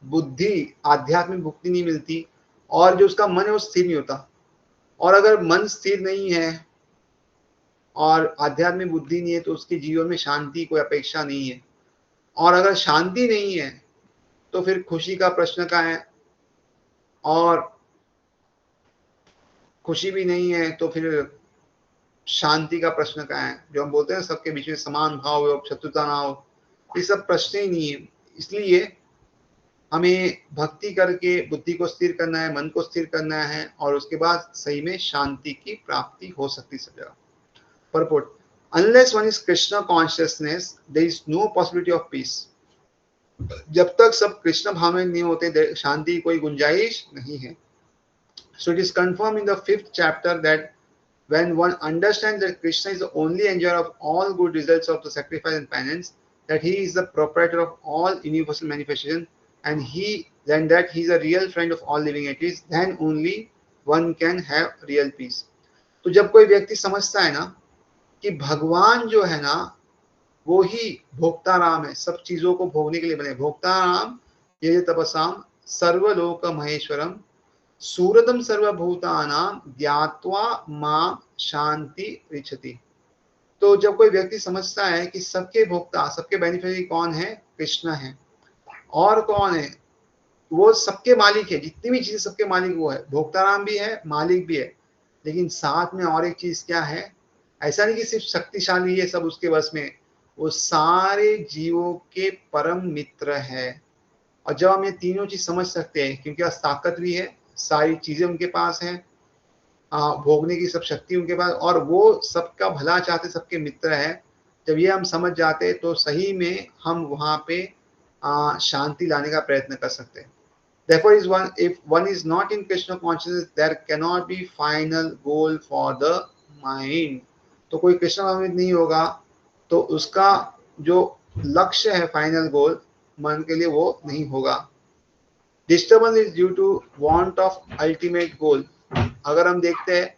बुद्धि, आध्यात्मिक मुक्ति नहीं मिलती, और जो उसका मन है वो स्थिर नहीं होता। और अगर मन स्थिर नहीं है और आध्यात्मिक बुद्धि नहीं है तो उसके जीवन में शांति कोई अपेक्षा नहीं है। और अगर शांति नहीं है तो फिर खुशी का प्रश्न का है, और खुशी भी नहीं है तो फिर शांति का प्रश्न का है। जो हम बोलते हैं सबके बीच में समान भाव हो, शत्रुता ना हो, ये सब प्रश्न ही नहीं है। इसलिए हमें भक्ति करके बुद्धि को स्थिर करना है, मन को स्थिर करना है, और उसके बाद सही में शांति की प्राप्ति हो सकती है सब जगह। Purport: Unless one is Krishna consciousness, there is no possibility of peace. जब तक सब कृष्ण भाव में नहीं होते शांति की कोई गुंजाइश नहीं है। So it is confirmed in the 5th chapter that when one understands that Krishna is the only enjoyer of all good results of the sacrifice and penance, that he is the proprietor of all universal manifestation, and that he is a real friend of all living entities, then only one can have real peace. तो जब कोई व्यक्ति समझता है ना कि भगवान जो है ना वो ही भोक्ता राम है, सब चीजों को भोगने के लिए बने। भोक्ता राम ये तपसाम सर्वलोक महेश्वरम सूरतम सर्वभूतानाम ज्ञात्वा मां शांति रिचति। तो जब कोई व्यक्ति समझता है कि सबके भोक्ता, सबके बेनिफिशियरी कौन है, कृष्ण है, और कौन है, वो सबके मालिक है, जितनी भी चीजें सबके मालिक वो है, भोक्ता राम भी है, मालिक भी है। लेकिन साथ में और एक चीज क्या है, ऐसा नहीं कि सिर्फ शक्तिशाली है सब उसके बस में, वो सारे जीवों के परम मित्र है। और जब हम ये तीनों चीज समझ सकते हैं, क्योंकि ताकत भी है, सारी चीजें उनके पास हैं, भोगने की सब शक्ति उनके पास, और वो सबका भला चाहते, सबके मित्र है। जब ये हम समझ जाते तो सही में हम वहां पे शांति लाने का प्रयत्न कर सकते हैं। Therefore, if one is not in Krishna consciousness, there cannot be final goal for the mind. तो कोई कृष्ण भावनिक नहीं होगा तो उसका जो लक्ष्य है, फाइनल गोल मन के लिए, वो नहीं होगा। Disturbance is due to want of ultimate goal. अगर हम देखते हैं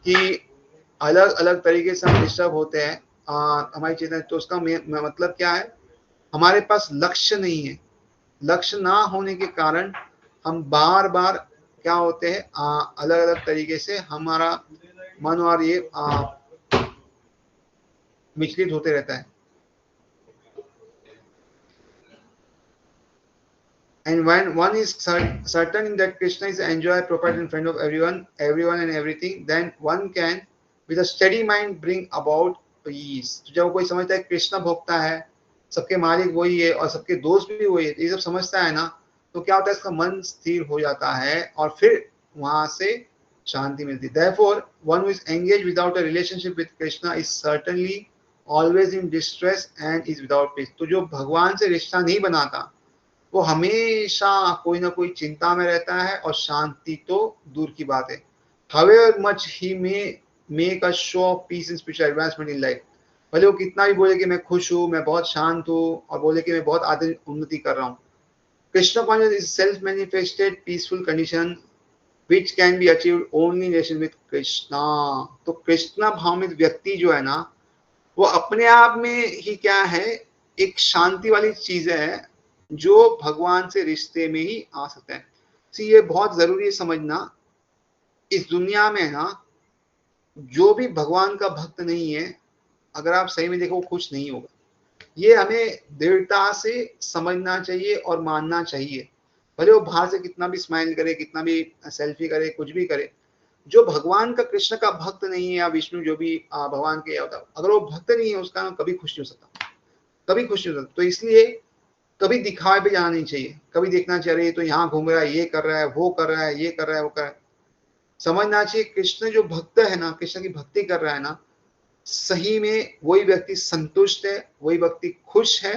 कि अलग अलग तरीके से हम डिस्टर्ब होते हैं हमारी चेतना, तो उसका मतलब क्या है, हमारे पास लक्ष्य नहीं है। लक्ष्य ना होने के कारण हम बार बार क्या होते हैं, अलग अलग तरीके से हमारा मन और ये विचलित होते रहता है। And when one is certain that Krishna is enjoy property in front of everyone and everything, then one can with a steady mind bring about peace. तो जब कोई समझता है कृष्ण भोक्ता है, सबके मालिक वही है और सबके दोस्त भी वही है, ये सब समझता है ना, तो क्या होता है, इसका मन स्थिर हो जाता है और फिर वहां से शांति मिलती है। Therefore, one who is engaged without a relationship with Krishna is certainly always in distress and is without peace. तो जो भगवान से रिश्ता नहीं बनाता वो हमेशा कोई ना कोई चिंता में रहता है और शांति तो दूर की बात है। However much he may make a show of peace and spiritual advancement in life, भले वो कितना भी बोले कि मैं खुश हूँ, मैं बहुत शांत हूँ, और बोले कि मैं बहुत आगे उन्नति कर रहा हूँ, Krishna consciousness is self manifested peaceful condition which can be achieved only in relation with Krishna. तो कृष्णा भावनिक व्यक्ति जो है ना, वो अपने आप में ही क्या है, एक शांति वाली चीज है जो भगवान से रिश्ते में ही आ सकता है। ये बहुत जरूरी है समझना, इस दुनिया में ना जो भी भगवान का भक्त नहीं है, अगर आप सही में देखो वो खुश नहीं होगा। ये हमें दृढ़ता से समझना चाहिए और मानना चाहिए। भले वो बाहर से कितना भी स्माइल करे, कितना भी सेल्फी करे, कुछ भी करे, जो भगवान का, कृष्ण का भक्त नहीं है या विष्णु जो भी भगवान के होता, अगर वो भक्त नहीं है उसका कभी खुश नहीं हो सकता, कभी खुश नहीं हो सकता। तो इसलिए कभी दिखावे पे जाना नहीं चाहिए, कभी देखना चाहिए ये तो यहाँ घूम रहा है, ये कर रहा है, वो कर रहा है, ये कर रहा है, वो कर रहा है। समझना चाहिए कृष्ण जो भक्त है ना, कृष्ण की भक्ति कर रहा है ना, सही में वही व्यक्ति संतुष्ट है, वही व्यक्ति खुश है।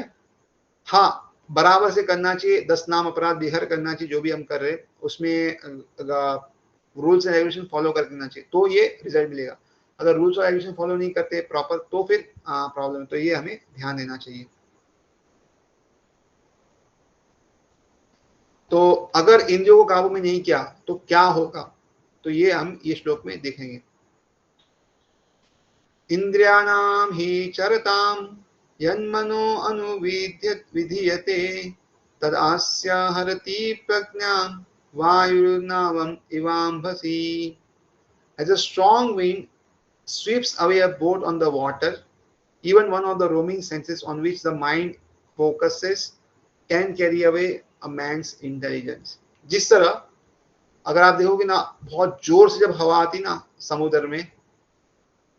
हाँ, बराबर से करना चाहिए, 10 नाम अपराध बिहर करना चाहिए, जो भी हम कर रहे हैं उसमें रूल्स एंड रेगुलेशन फॉलो कर करना चाहिए, तो ये रिजल्ट मिलेगा। अगर रूल्स और रेगुलेशन फॉलो नहीं करते प्रॉपर तो फिर प्रॉब्लम है। तो ये हमें ध्यान देना चाहिए। तो अगर इंद्रियों को काबू में नहीं किया तो क्या होगा, तो ये हम ये श्लोक में देखेंगे। इंद्रियाणाम ही चरताम यन्मनो विधीयते तदास्य हरति प्रज्ञां वायुर्नावम इवाम्भसि। As a strong wind sweeps away a boat on the water, even one of the roaming senses on which the mind focuses can carry away a man's intelligence। जिस तरह अगर आप देखोगे ना, बहुत जोर से जब हवा आती ना समुद्र में,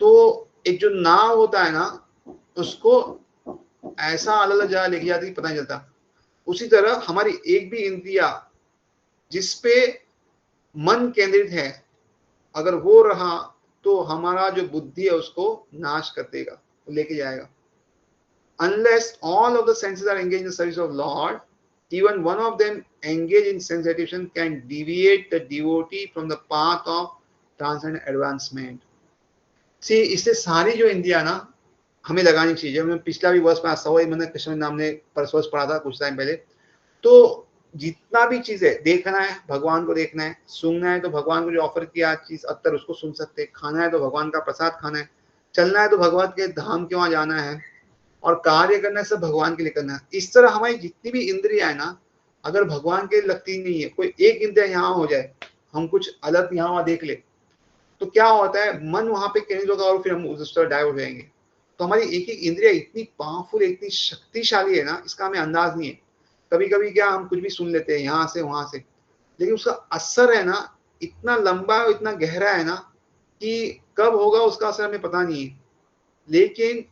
तो एक जो नाव होता है ना, उसको ऐसा अलग अलग जगह लेके जाती पता नहीं चलता। उसी तरह हमारी एक भी इंद्रिया जिसपे मन केंद्रित है, अगर वो रहा तो हमारा जो बुद्धि है उसको नाश कर देगा, लेके जाएगा। Unless all of the senses are engaged in the service of Lord, even one of them engaged in sense satisfaction can deviate the devotee from the path of transcendent advancement। See, इससे सारी जो इंद्रिया ना हमें लगानी चाहिए। जब मैं पिछला भी वर्ष में सवाई मैंने कृष्ण नाम ने परसवर्ष पढ़ा था कुछ टाइम पहले, तो जितना भी चीज है, देखना है भगवान को देखना है, सुनना है तो भगवान को जो ऑफर किया चीज अत्तर उसको सुन सकते हैं, खाना है तो भगवान का प्रसाद खाना है, चलना है तो भगवान के धाम के वहां जाना है, और कार्य करना है सब भगवान के लिए करना है। इस तरह हमारी जितनी भी इंद्रिया है ना, अगर भगवान के लगती नहीं है, कोई एक इंद्रिया यहाँ हो जाए, हम कुछ अलग यहाँ वहां देख ले, तो क्या होता है, मन वहां पे केंद्रित होगा और फिर हम उस तरह डाइवर्ट हो जाएंगे। तो हमारी एक एक इंद्रिया इतनी पावरफुल, इतनी शक्तिशाली है ना, इसका हमें अंदाज नहीं है। कभी कभी क्या हम कुछ भी सुन लेते हैं यहाँ से वहां से, लेकिन उसका असर है ना इतना लंबा और इतना गहरा है ना कि कब होगा उसका असर हमें पता नहीं है, लेकिन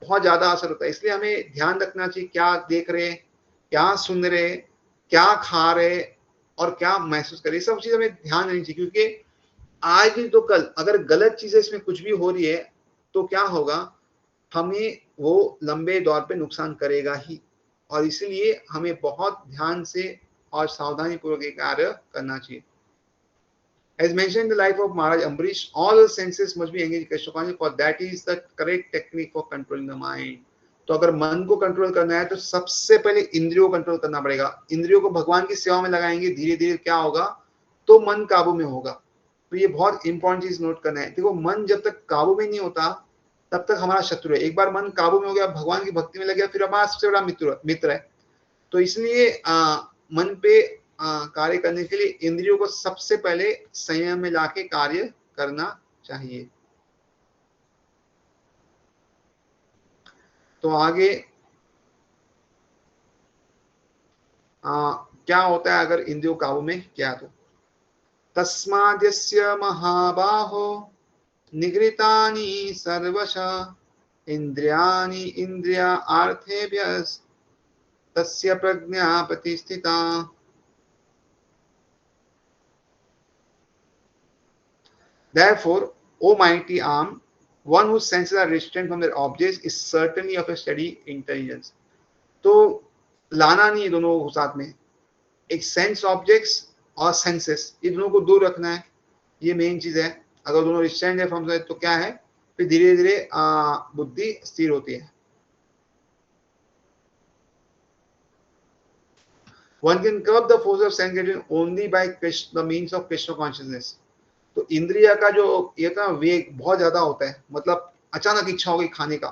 बहुत ज्यादा असर होता है। इसलिए हमें ध्यान रखना चाहिए क्या देख रहे, क्या सुन रहे, क्या खा रहे और क्या महसूस कर रहे, सब चीज हमें ध्यान देनी चाहिए। क्योंकि आज नहीं तो कल अगर गलत चीजें इसमें कुछ भी हो रही है तो क्या होगा, हमें वो लंबे दौर पे नुकसान करेगा ही। और इसीलिए हमें बहुत ध्यान से और सावधानी पूर्वक ये कार्य करना चाहिए। As mentioned in the life of Maharaj Ambarish, all the senses must be engaged in Krishna consciousness, for that is the correct technique for controlling the mind। तो अगर मन को कंट्रोल करना है तो सबसे पहले इंद्रियों को कंट्रोल करना पड़ेगा। इंद्रियों को भगवान की सेवा में लगाएंगे, धीरे धीरे क्या होगा, तो मन काबू में होगा। तो ये बहुत इंपॉर्टेंट चीज नोट करना है। देखो मन जब तक काबू में नहीं होता तब तक हमारा शत्रु है। एक बार मन काबू में हो गया, भगवान की भक्ति में लग गया, फिर हमारा सबसे बड़ा मित्र है। तो इसलिए मन पे कार्य करने के लिए इंद्रियों को सबसे पहले संयम में लाके कार्य करना चाहिए। तो आगे क्या होता है अगर इंद्रियों काबू में किया तो, तस्माद्यस्य महाबाहो निगृतानि सर्वशः इंद्रियाणि इंद्रियार्थेभ्यः तस्य प्रज्ञा प्रतिष्ठिता। Therefore, O mighty arm, one whose senses are restrained from their objects is certainly of a steady intelligence. तो लाना नहीं है दोनों को साथ में, एक सेंस ऑब्जेक्ट्स और सेंसेस, ये दोनों को दूर रखना है, ये मेन चीज है। अगर दोनों रिस्ट्रेंड है फ्रॉम तो क्या है, फिर धीरे धीरे बुद्धि स्थिर होती है। One can curb the force of sense getting only by the means of Krishna consciousness. तो इंद्रिया का जो ये था वेग बहुत ज्यादा होता है, मतलब अचानक इच्छा हो गई खाने का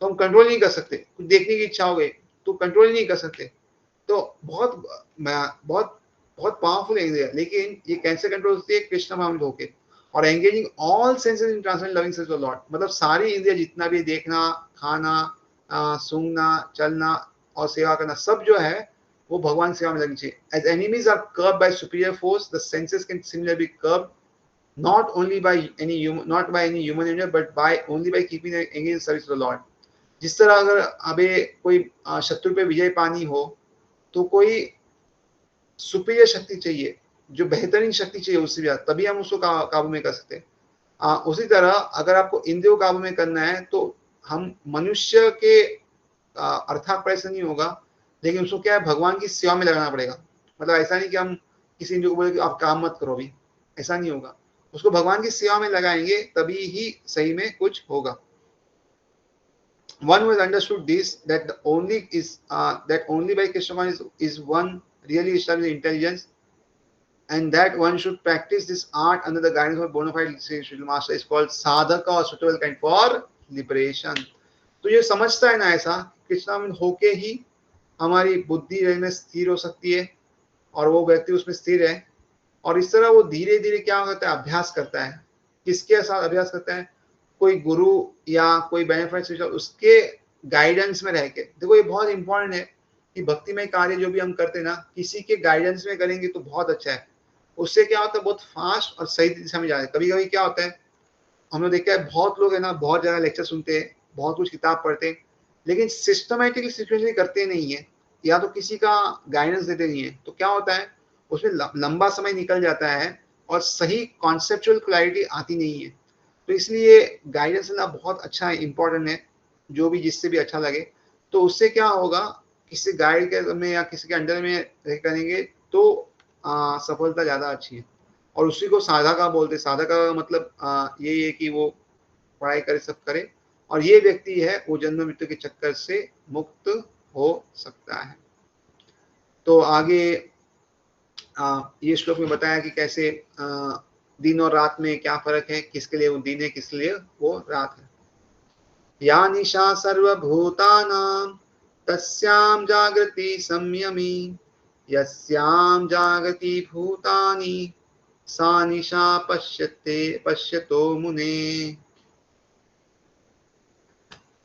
तो हम कंट्रोल नहीं कर सकते, कुछ देखने की इच्छा हो गई तो कंट्रोल नहीं कर सकते। तो बहुत बहुत बहुत पावरफुल है इंद्रिया, लेकिन ये कैसे कंट्रोल होती है, कृष्ण भावनित होके और engaging all senses in transcendent loving sense of lord. मतलब सारी इंद्रिया जितना भी देखना, खाना, सूंघना, चलना और सेवा करना, सब जो है वो भगवान सेवा में लगनी चाहिए। As enemies are curbed by superior force, the senses can similarly be curbed not only by any human endeavor but by only by keeping them engaged in service to the Lord. जिस तरह अगर अबे कोई शत्रु पे विजय पानी हो तो कोई सुपीरियर शक्ति चाहिए, जो बेहतरीन शक्ति चाहिए उससे भी, तभी हम उसको काबू में कर सकते हैं। उसी तरह अगर आपको इंद्रियों को काबू में करना है तो हम मनुष्य के अर्थात प्रयास नहीं होगा, लेकिन उसको क्या है, भगवान की सेवा में लगाना पड़ेगा। मतलब ऐसा नहीं कि हम किसी इंद्रियों को बोले कि आप काम मत करो भी, ऐसा नहीं होगा, उसको भगवान की सेवा में लगाएंगे तभी ही सही में कुछ होगा। One who has understood this, that only by Krishna is one really established intelligence, and that one should practice this art under the guidance of a bona fide spiritual master is called sadhaka or suitable kind for liberation. तो ये समझता है ना ऐसा, कृष्णा में होके ही हमारी बुद्धि में स्थिर हो सकती है और वो व्यक्ति उसमें स्थिर है, और इस तरह वो धीरे धीरे क्या करता है, अभ्यास करता है। किसके साथ अभ्यास करता है, कोई गुरु या कोई बेनिफिट उसके गाइडेंस में रह के। देखो ये बहुत इंपॉर्टेंट है कि भक्तिमय कार्य जो भी हम करते हैं ना, किसी के गाइडेंस में करेंगे तो बहुत अच्छा है। उससे क्या होता है, बहुत फास्ट और सही दिशा में जाते हैं। कभी कभी क्या होता है, हमने देखा है बहुत लोग है ना, बहुत ज्यादा लेक्चर सुनते हैं, बहुत कुछ किताब पढ़ते हैं, लेकिन सिस्टमेटिकली सिक्वेंसली करते नहीं है, या तो किसी का गाइडेंस देते नहीं है, तो क्या होता है उसमें लंबा समय निकल जाता है और सही कॉन्सेप्चुअल क्लैरिटी आती नहीं है। तो इसलिए गाइडेंस लेना बहुत अच्छा है, इंपॉर्टेंट है, जो भी जिससे भी अच्छा लगे। तो उससे क्या होगा, किसी गाइड के में या किसी के अंडर में करेंगे तो सफलता ज्यादा अच्छी है। और उसी को साधका बोलते। साधका का मतलब यही है कि वो पढ़ाई करे, सब करे, और ये व्यक्ति है वो जन्म मृत्यु के चक्कर से मुक्त हो सकता है। तो आगे ये श्लोक में बताया कि कैसे दिन और रात में क्या फर्क है, किसके लिए वो दिन है, किसके लिए वो रात है। या निशा सर्वभूतानां तस्यां जागृति संयमी, यस्यां जागृति भूतानि सा निशा पश्यतो मुने।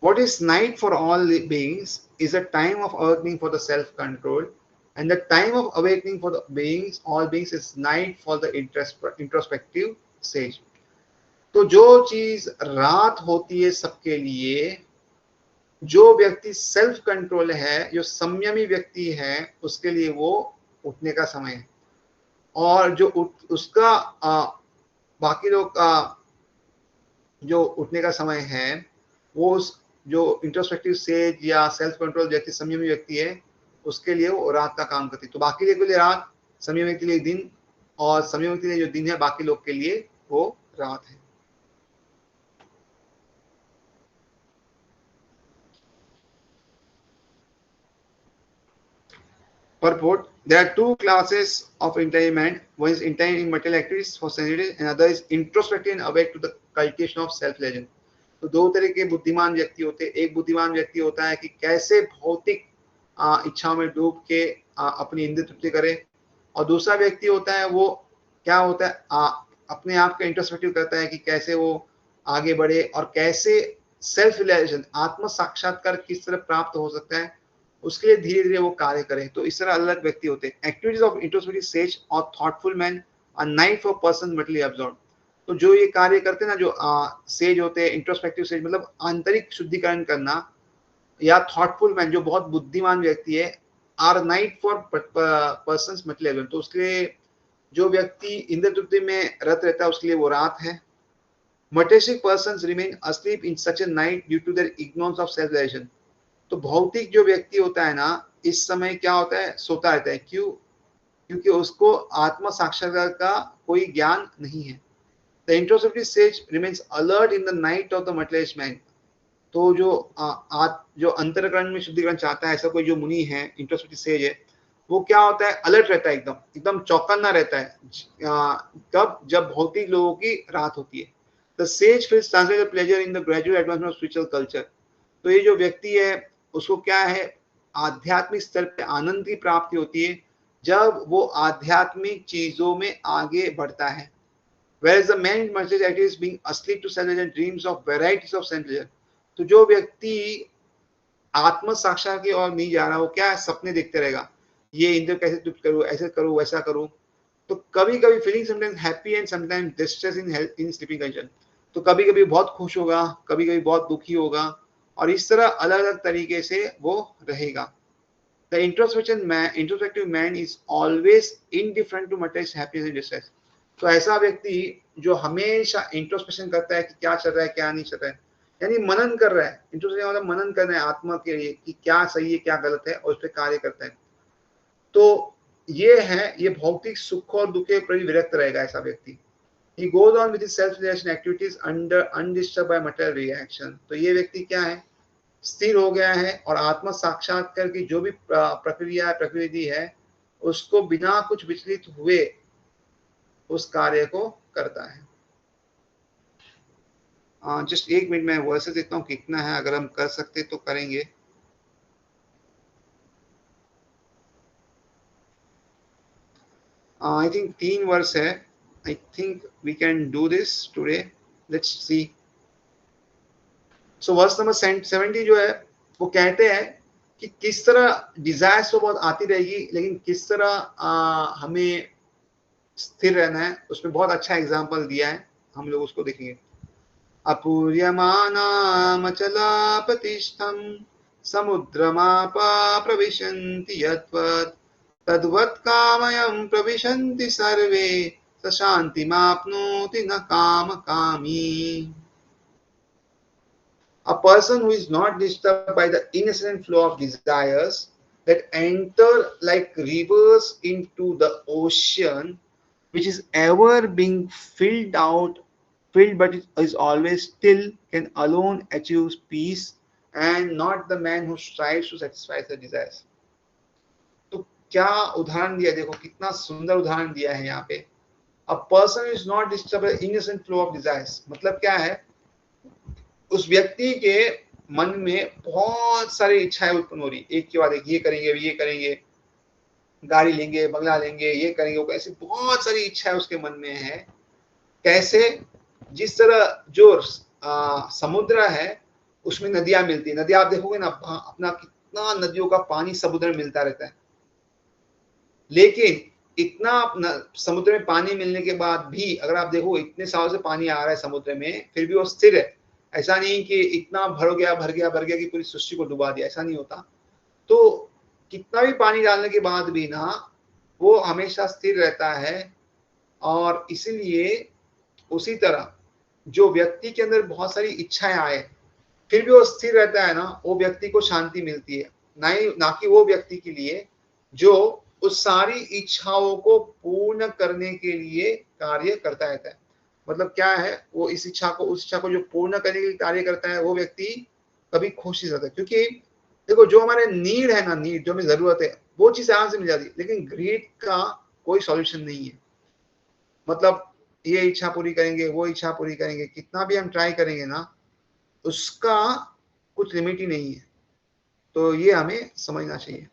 What is night for all beings is a time of awakening for the self-control, and the time of awakening for the beings, all beings, is night for the introspective stage. तो जो चीज रात होती है सबके लिए, जो व्यक्ति सेल्फ कंट्रोल है, जो संयमी व्यक्ति है, उसके लिए वो उठने का समय है। और जो उसका बाकी लोग का जो उठने का समय है, वो उस जो इंट्रोस्पेक्टिव स्टेज या सेल्फ कंट्रोल व्यक्ति, संयमी व्यक्ति है, उसके लिए वो रात का काम करती है। तो बाकी लोग के लिए रात, संयमी के लिए दिन, और संयमी के लिए जो दिन है बाकी लोग के लिए वो रात है। Purport: there are two classes of entertainment. One is entertainment in material activities for sensitive, and other is introspective and awake to the cultivation of self-legend. तो दो तरह के बुद्धिमान व्यक्ति होते हैं। एक बुद्धिमान व्यक्ति होता है कि कैसे भौतिक इच्छाओं में डूब के अपनी इंद्रिय तृप्ति करे, और दूसरा व्यक्ति होता है वो क्या होता है अपने आप का इंट्रोस्पेक्टिव करता है कि कैसे वो आगे बढ़े और कैसे सेल्फ रियलाइजेशन आत्म साक्षात्कार किस तरह प्राप्त हो सकता है, उसके लिए धीरे धीरे वो कार्य करे। तो इस तरह अलग अलग व्यक्ति होते हैं। एक्टिविटीज ऑफ इंट्रोस्पेक्टिव सेज और thoughtful man are night for person mentally absorb. तो जो ये कार्य करते हैं ना, जो सेज होते हैं, इंट्रोस्पेक्टिव सेज मतलब आंतरिक शुद्धिकरण करना, या थॉटफुल मैन जो बहुत बुद्धिमान व्यक्ति है, are night for person mentally absorb. तो उसके लिए जो व्यक्ति इंद्रिय तृप्ति में रत रहता है उसके लिए वो रात है। Materialistic persons remain asleep in such a night due to their ignorance of self-realization। तो भौतिक जो व्यक्ति होता है ना, इस समय क्या होता है, सोता रहता है। क्यों? क्योंकि उसको आत्म साक्षात्कार का कोई ज्ञान नहीं है। The introspective sage remains alert in the night of the materialist man। तो जो अंतरकरण में शुद्धिकरण चाहता है, ऐसा कोई जो मुनि है, इंट्रोस्पेक्टिव सेज है, वो क्या होता है, अलर्ट रहता है, एकदम एकदम चौकन्ना रहता है। कब? जब भौतिक लोगों की रात होती है। The sage feels transcendental pleasure in the gradual advancement of spiritual culture। तो ये जो व्यक्ति है उसको क्या है, आध्यात्मिक स्तर पे आनंद की प्राप्ति होती है जब वो आध्यात्मिक चीजों में आगे बढ़ता है। Whereas the man in materialist activities being asleep to self-realization dreams of varieties of self-pleasure। तो जो व्यक्ति आत्म साक्षात्कार की ओर नहीं जा रहा, वो क्या है, सपने देखते रहेगा, ये इंद्र कैसे तृप्त करूं, ऐसे करूं, वैसा करूं। तो कभी कभी feeling sometimes happy and sometimes distress in sleeping condition. तो कभी कभी बहुत खुश होगा, कभी कभी बहुत दुखी होगा, और इस तरह अलग अलग तरीके से वो रहेगा। The introspective man is always indifferent to material happiness and distress. तो ऐसा व्यक्ति जो हमेशा इंट्रोस्पेक्शन करता है कि क्या चल रहा है क्या नहीं चल रहा है, यानी मनन कर रहा है। इंट्रोस्पेक्शन मतलब मनन कर रहा है आत्मा के लिए कि क्या सही है क्या गलत है, और उस पर कार्य करता है। तो ये भौतिक सुख और दुख के प्रति विरक्त रहेगा ऐसा व्यक्ति। He goes on with his self-realization activities under undisturbed by material reaction। तो ये व्यक्ति क्या है, स्थिर हो गया है और आत्म साक्षात्कार की जो भी प्रक्रिया है, प्रकृति है, उसको बिना कुछ विचलित हुए उस कार्य को करता है। जस्ट एक मिनट में वर्सेस देखता हूँ कितना है, अगर हम कर सकते तो करेंगे। आई थिंक 3 वर्स है। I think we can do this today. Let's see. So verse number 70 जो है वो कहते हैं कि किस तरह डिजायर्स तो बहुत आती रहेगी, लेकिन किस तरह हमें स्थिर रहना है, उसमें बहुत अच्छा एग्जाम्पल दिया है, हम लोग उसको देखेंगे। अपूर्यमानामचलापतिष्ठं समुद्रमापा प्रविशन्ति यद्वत् तद्वत् कामयं प्रविशन्ति सर्वे स शान्तिमाप्नोति न कामकामी। A person who is not disturbed by the incessant flow of desires that enter like rivers into the ocean, which is ever being filled but is always still, can alone achieve peace, and not the man who strives to satisfy the desires। तो क्या उदाहरण दिया, देखो कितना सुंदर उदाहरण दिया है यहाँ पे। A person is not disturbed by the incessant flow of desires। मतलब क्या है, उस व्यक्ति के मन में बहुत सारी इच्छाएं उत्पन्न हो रही, एक के बाद एक, ये करेंगे, गाड़ी लेंगे, बंगला लेंगे, ये करेंगे, वो ऐसी बहुत सारी इच्छाएं उसके मन में है। कैसे? जिस तरह जो समुद्र है उसमें नदियां मिलती है, नदियां आप देखोगे ना, अपना कितना नदियों का पानी समुद्र में मिलता रहता है, लेकिन इतना समुद्र में पानी मिलने के बाद भी अगर आप देखो इतने सालों से पानी आ रहा है समुद्र में, फिर भी वो स्थिर है। ऐसा नहीं कि इतना भर गया कि पूरी सृष्टि को डुबा दिया, ऐसा नहीं होता। तो कितना भी पानी डालने के बाद भी ना वो हमेशा स्थिर रहता है। और इसीलिए उसी तरह जो व्यक्ति के अंदर बहुत सारी इच्छाएं आए फिर भी वो स्थिर रहता है ना, वो व्यक्ति को शांति मिलती है। ना कि वो व्यक्ति के लिए जो उस सारी इच्छाओं को पूर्ण करने के लिए कार्य करता रहता है। मतलब क्या है, वो उस इच्छा को जो पूर्ण करने के लिए कार्य करता है, वो व्यक्ति कभी खुश नहीं रहता। क्योंकि देखो जो हमारे नीड है ना, नीड जो हमें जरूरत है, वो चीज आराम से मिल जाती है, लेकिन ग्रीड का कोई सॉल्यूशन नहीं है। मतलब ये इच्छा पूरी करेंगे, वो इच्छा पूरी करेंगे, कितना भी हम ट्राई करेंगे ना, उसका कुछ लिमिट ही नहीं है। तो ये हमें समझना चाहिए।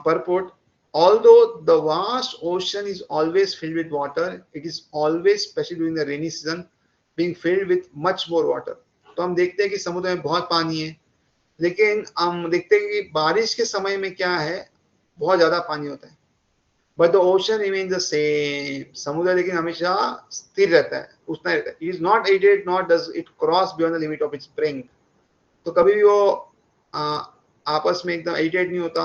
Purport: although the vast ocean is always filled with water, it is always, especially during the rainy season, being filled with much more water. तो हम देखते हैं कि समुद्र में बहुत पानी है, लेकिन हम देखते हैं कि बारिश के समय में क्या है, बहुत ज्यादा पानी होता है। But the ocean remains the same. समुद्र लेकिन हमेशा स्थिर रहता है, उतना ही रहता है. It is not agitated, nor does it cross beyond the limit of its brink. तो कभी भी वो आपस में एकदम एजिटेट नहीं होता,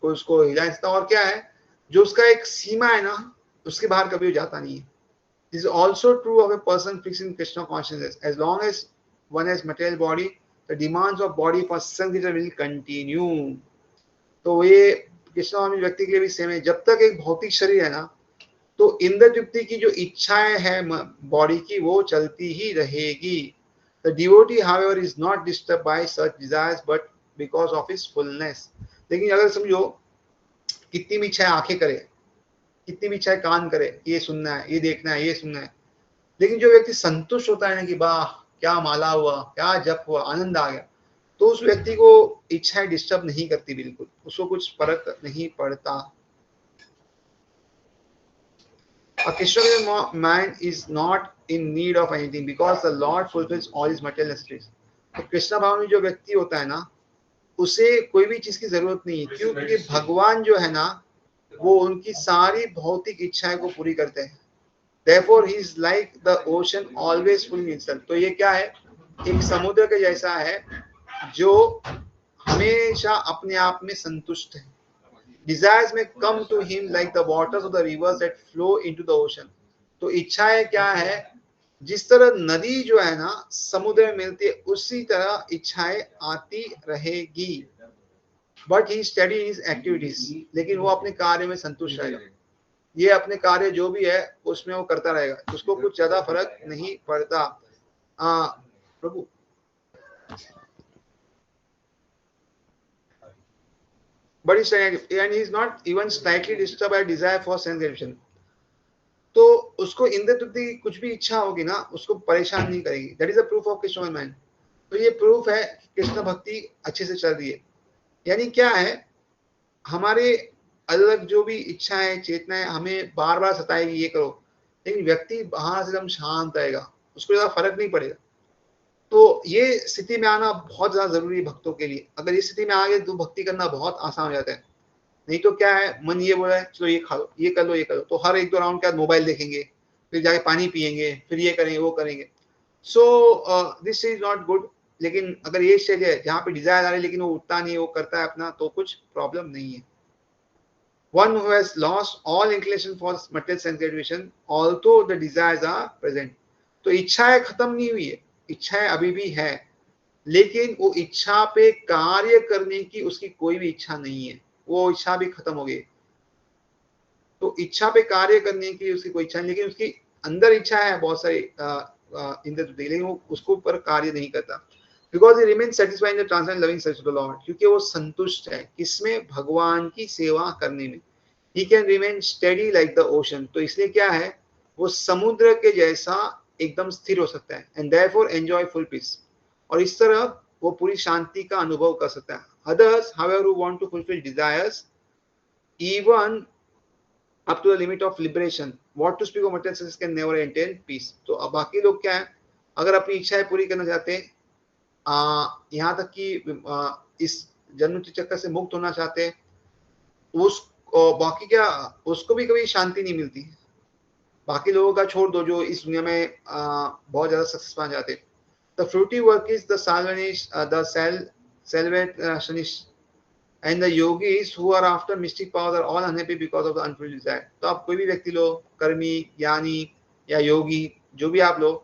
कोई उसको हिला नहीं सकता। और क्या है, जो उसका एक सीमा है ना, उसके बाहर कभी वो जाता नहीं है। This is also true of a person fixed in Krishna consciousness. As long as one has material body, the demands of body for संकीर्तन will continue. तो ये कृष्ण व्यक्ति के लिए भी सेम है। जब तक एक भौतिक शरीर है ना, तो इंद्र तृप्ति की जो इच्छाएं हैं बॉडी की, वो चलती ही रहेगी। The devotee, however, is not disturbed by such desires, but because of his fullness. लेकिन अगर समझो कितनी भी इच्छाएं आंखें करे, कितनी भी इच्छाएं कान करे, ये सुनना है, ये देखना है, ये सुनना है, लेकिन जो व्यक्ति संतुष्ट होता है ना कि वाह क्या माला हुआ, क्या जप हुआ, आनंद आ गया, तो उस व्यक्ति को इच्छाएं डिस्टर्ब नहीं करती, बिल्कुल उसको कुछ फर्क नहीं पड़ता। A Krishna man is not in need of anything because the Lord fulfills all his material necessities. तो कृष्ण भाव में जो व्यक्ति होता है ना, उसे कोई भी चीज की जरूरत नहीं है, क्योंकि भगवान जो है ना, वो उनकी सारी भौतिक इच्छाएं को पूरी करते हैं। Therefore he is like the ocean always full in itself. तो ये क्या है, एक समुद्र के जैसा है जो हमेशा अपने आप में संतुष्ट है। Desires may come to him like the waters of the rivers that flow into the ocean. तो इच्छाएं क्या है, जिस तरह नदी जो है ना समुद्र में मिलती है, उसी तरह इच्छाएं आती रहेगी। But he is steady in his activities. लेकिन वो अपने कार्य में संतुष्ट रहेगा। ये अपने कार्य जो भी है उसमें वो करता रहेगा, उसको कुछ ज्यादा फर्क नहीं पड़ता। प्रभु but he's steady and he is not even slightly disturbed by desire for sense gratification. तो उसको इंद्र तृप्ति की कुछ भी इच्छा होगी ना, उसको परेशान नहीं करेगी। That is a proof of Krishna man. तो ये प्रूफ है कृष्ण भक्ति अच्छे से चल रही है। यानी क्या है, हमारे अलग जो भी इच्छाएं चेतनाएं हमें बार बार सताएगी, ये करो, लेकिन व्यक्ति बाहर से एकदम शांत रहेगा, उसको ज्यादा फर्क नहीं पड़ेगा। तो ये स्थिति में आना बहुत ज्यादा जरूरी है भक्तों के लिए। अगर इस स्थिति में आ गए तो भक्ति करना बहुत आसान हो जाता है। नहीं तो क्या है, मन ये बोला है चलो ये खा लो, ये कर लो, ये कर लो, तो हर एक दो राउंड के बाद मोबाइल देखेंगे, फिर जाके पानी पियेंगे, फिर ये करेंगे, वो करेंगे। So this is not good. लेकिन अगर ये स्टेज है जहाँ पे डिजायर आ रही है लेकिन वो उठता नहीं है, वो करता है अपना, तो कुछ प्रॉब्लम नहीं है। One who has lost all inclination for material sense gratification, although the desires are present. तो इच्छाएं खत्म नहीं हुई है, इच्छाएं अभी भी है, लेकिन वो इच्छा पे कार्य करने की उसकी कोई भी इच्छा नहीं है, वो इच्छा भी खत्म हो गई। तो इच्छा पे कार्य करने की उसकी कोई इच्छा नहीं, लेकिन उसकी अंदर इच्छा है बहुत सारी इंद्र, लेकिन वो उसको पर कार्य नहीं करता। Because he remain satisfied in the transcendent loving service of the Lord, क्योंकि वो संतुष्ट है किसमें, भगवान की सेवा करने में। He can remain steady like the ocean, तो इसलिए क्या है, वो समुद्र के जैसा एकदम स्थिर हो सकता है। And therefore enjoy full peace, और इस तरह वो पूरी शांति का अनुभव कर सकता है। Others however who want to fulfil desires even up to the limit of liberation, what to speak of material success can never attain peace. तो अब बाकी लोग क्या है, अगर अपनी इच्छाएं पूरी करना चाहते हैं, यहाँ तक कि इस जन्म चक्कर से मुक्त होना चाहते हैं, उस बाकी क्या, उसको भी कभी शांति नहीं मिलती। बाकी लोगों का छोड़ दो जो इस दुनिया में बहुत ज्यादा सक्सेस पाना चाहते हैं। The fruity work is the salvationists and the yogis who are after mystic powers are all unhappy because of the unfulfilled desire. तो आप कोई भी व्यक्ति लो, कर्मी, ज्ञानी या योगी, जो भी आप लोग,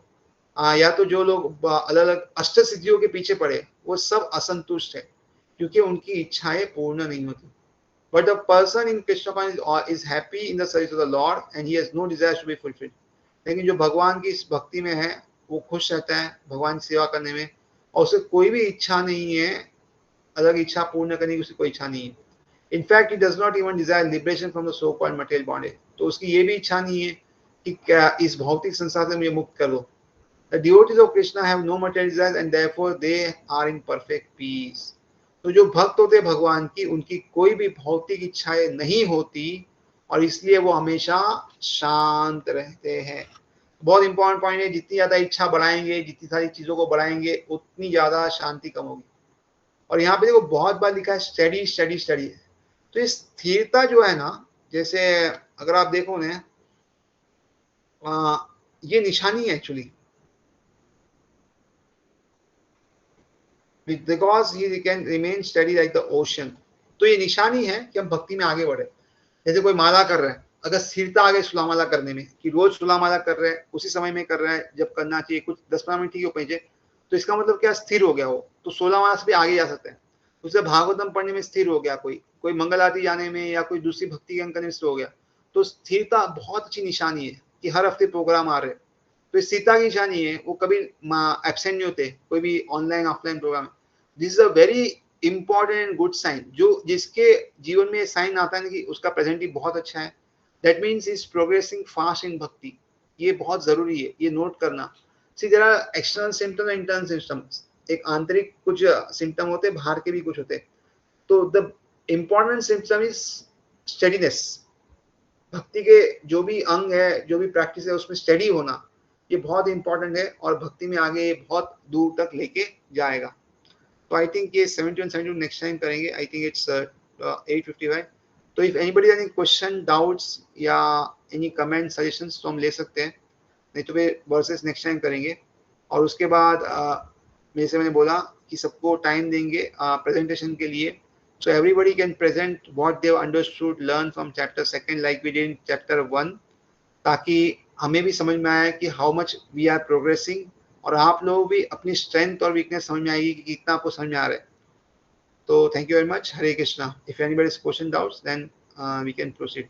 या तो जो लोग अलग अलग अष्ट सिद्धियों के पीछे पड़े, वो सब असंतुष्ट है क्योंकि उनकी इच्छाएं पूर्ण नहीं होती। But the person in Krishna consciousness is happy in the service of the Lord and he has no desire to be fulfilled. लेकिन जो भगवान की इस भक्ति में है, वो खुश रहता है भगवान की सेवा करने में, और उसे कोई भी इच्छा नहीं है, अलग इच्छा पूर्ण करने की उसकी कोई इच्छा नहीं है। In fact he does not even desire liberation from the so called material body, तो उसकी ये भी इच्छा नहीं है कि क्या इस भौतिक संसार से मुझे मुक्त कर दो, The devotees of Krishna have no material desires and therefore they are in perfect peace. तो जो भक्त होते हैं भगवान की, उनकी कोई भी भौतिक इच्छाएं नहीं होती और इसलिए वो हमेशा शांत रहते हैं। बहुत इंपॉर्टेंट पॉइंट है, जितनी ज्यादा इच्छा बढ़ाएंगे, जितनी सारी चीजों को बढ़ाएंगे, उतनी ज्यादा शांति कम होगी। और यहाँ पे देखो बहुत बार लिखा है स्टडी स्टडी स्टडी। तो ये स्थिरता जो है ना, जैसे अगर आप देखो ना, ये निशानी है actually, because he can remain study like the ocean. तो ये निशानी है कि हम भक्ति में आगे बढ़े। जैसे कोई माला कर रहा है, अगर स्थिरता आ गई सुला माला करने में, कि रोज सुला माला कर रहे हैं, उसी समय में कर रहा है जब करना चाहिए, कुछ 10-15 मिनट ठीक हो पहुंचे, तो इसका मतलब क्या, स्थिर हो गया हो, तो 16 माला से भी आगे जा सकते हैं। उससे भागवतम पढ़ने में स्थिर हो गया, कोई मंगल आरती जाने में या कोई दूसरी भक्ति ज्ञान करने में स्थिर हो गया। तो स्थिरता बहुत अच्छी निशानी है कि हर हफ्ते प्रोग्राम आ रहे हैं, तो स्थिरता की निशानी है, वो कभी एब्सेंट नहीं होते कोई भी online offline program. This is a very important and good sign. जो जिसके जीवन में साइन आता है कि उसका प्रेजेंट बहुत अच्छा है, that means is progressing fast in bhakti. ये बहुत जरूरी है, ये नोट करना। See there are external symptom, internal symptoms. एक आंतरिक कुछ सिम्टम होते हैं, बाहर के भी कुछ होते हैं। तो the important symptom is steadiness. भक्ति के जो भी अंग है, जो भी प्रैक्टिस है, उसमें स्टडी होना, ये बहुत इंपॉर्टेंट है और भक्ति में आगे बहुत दूर तक लेके जाएगा। तो आई थिंक ये 71-72 नेक्स्ट टाइम करेंगे। I think it's 8:55। तो if anybody any question, doubts या एनी कमेंट, सजेशंस तो हम ले सकते हैं, नहीं तो फिर वर्सेस नेक्स्ट टाइम करेंगे। और उसके बाद मेरे से मैंने बोला कि सबको टाइम देंगे प्रेजेंटेशन के लिए, so everybody can present what they understood, learn from chapter 2 like we did in chapter 1, ताकि हमें भी समझ में आए कि how much we are progressing, और आप लोग भी अपनी स्ट्रेंथ और वीकनेस समझ में आएगी कि कितना आपको समझ में आ रहा है। तो thank you very much. Hare Krishna. If anybody question doubts then we can proceed.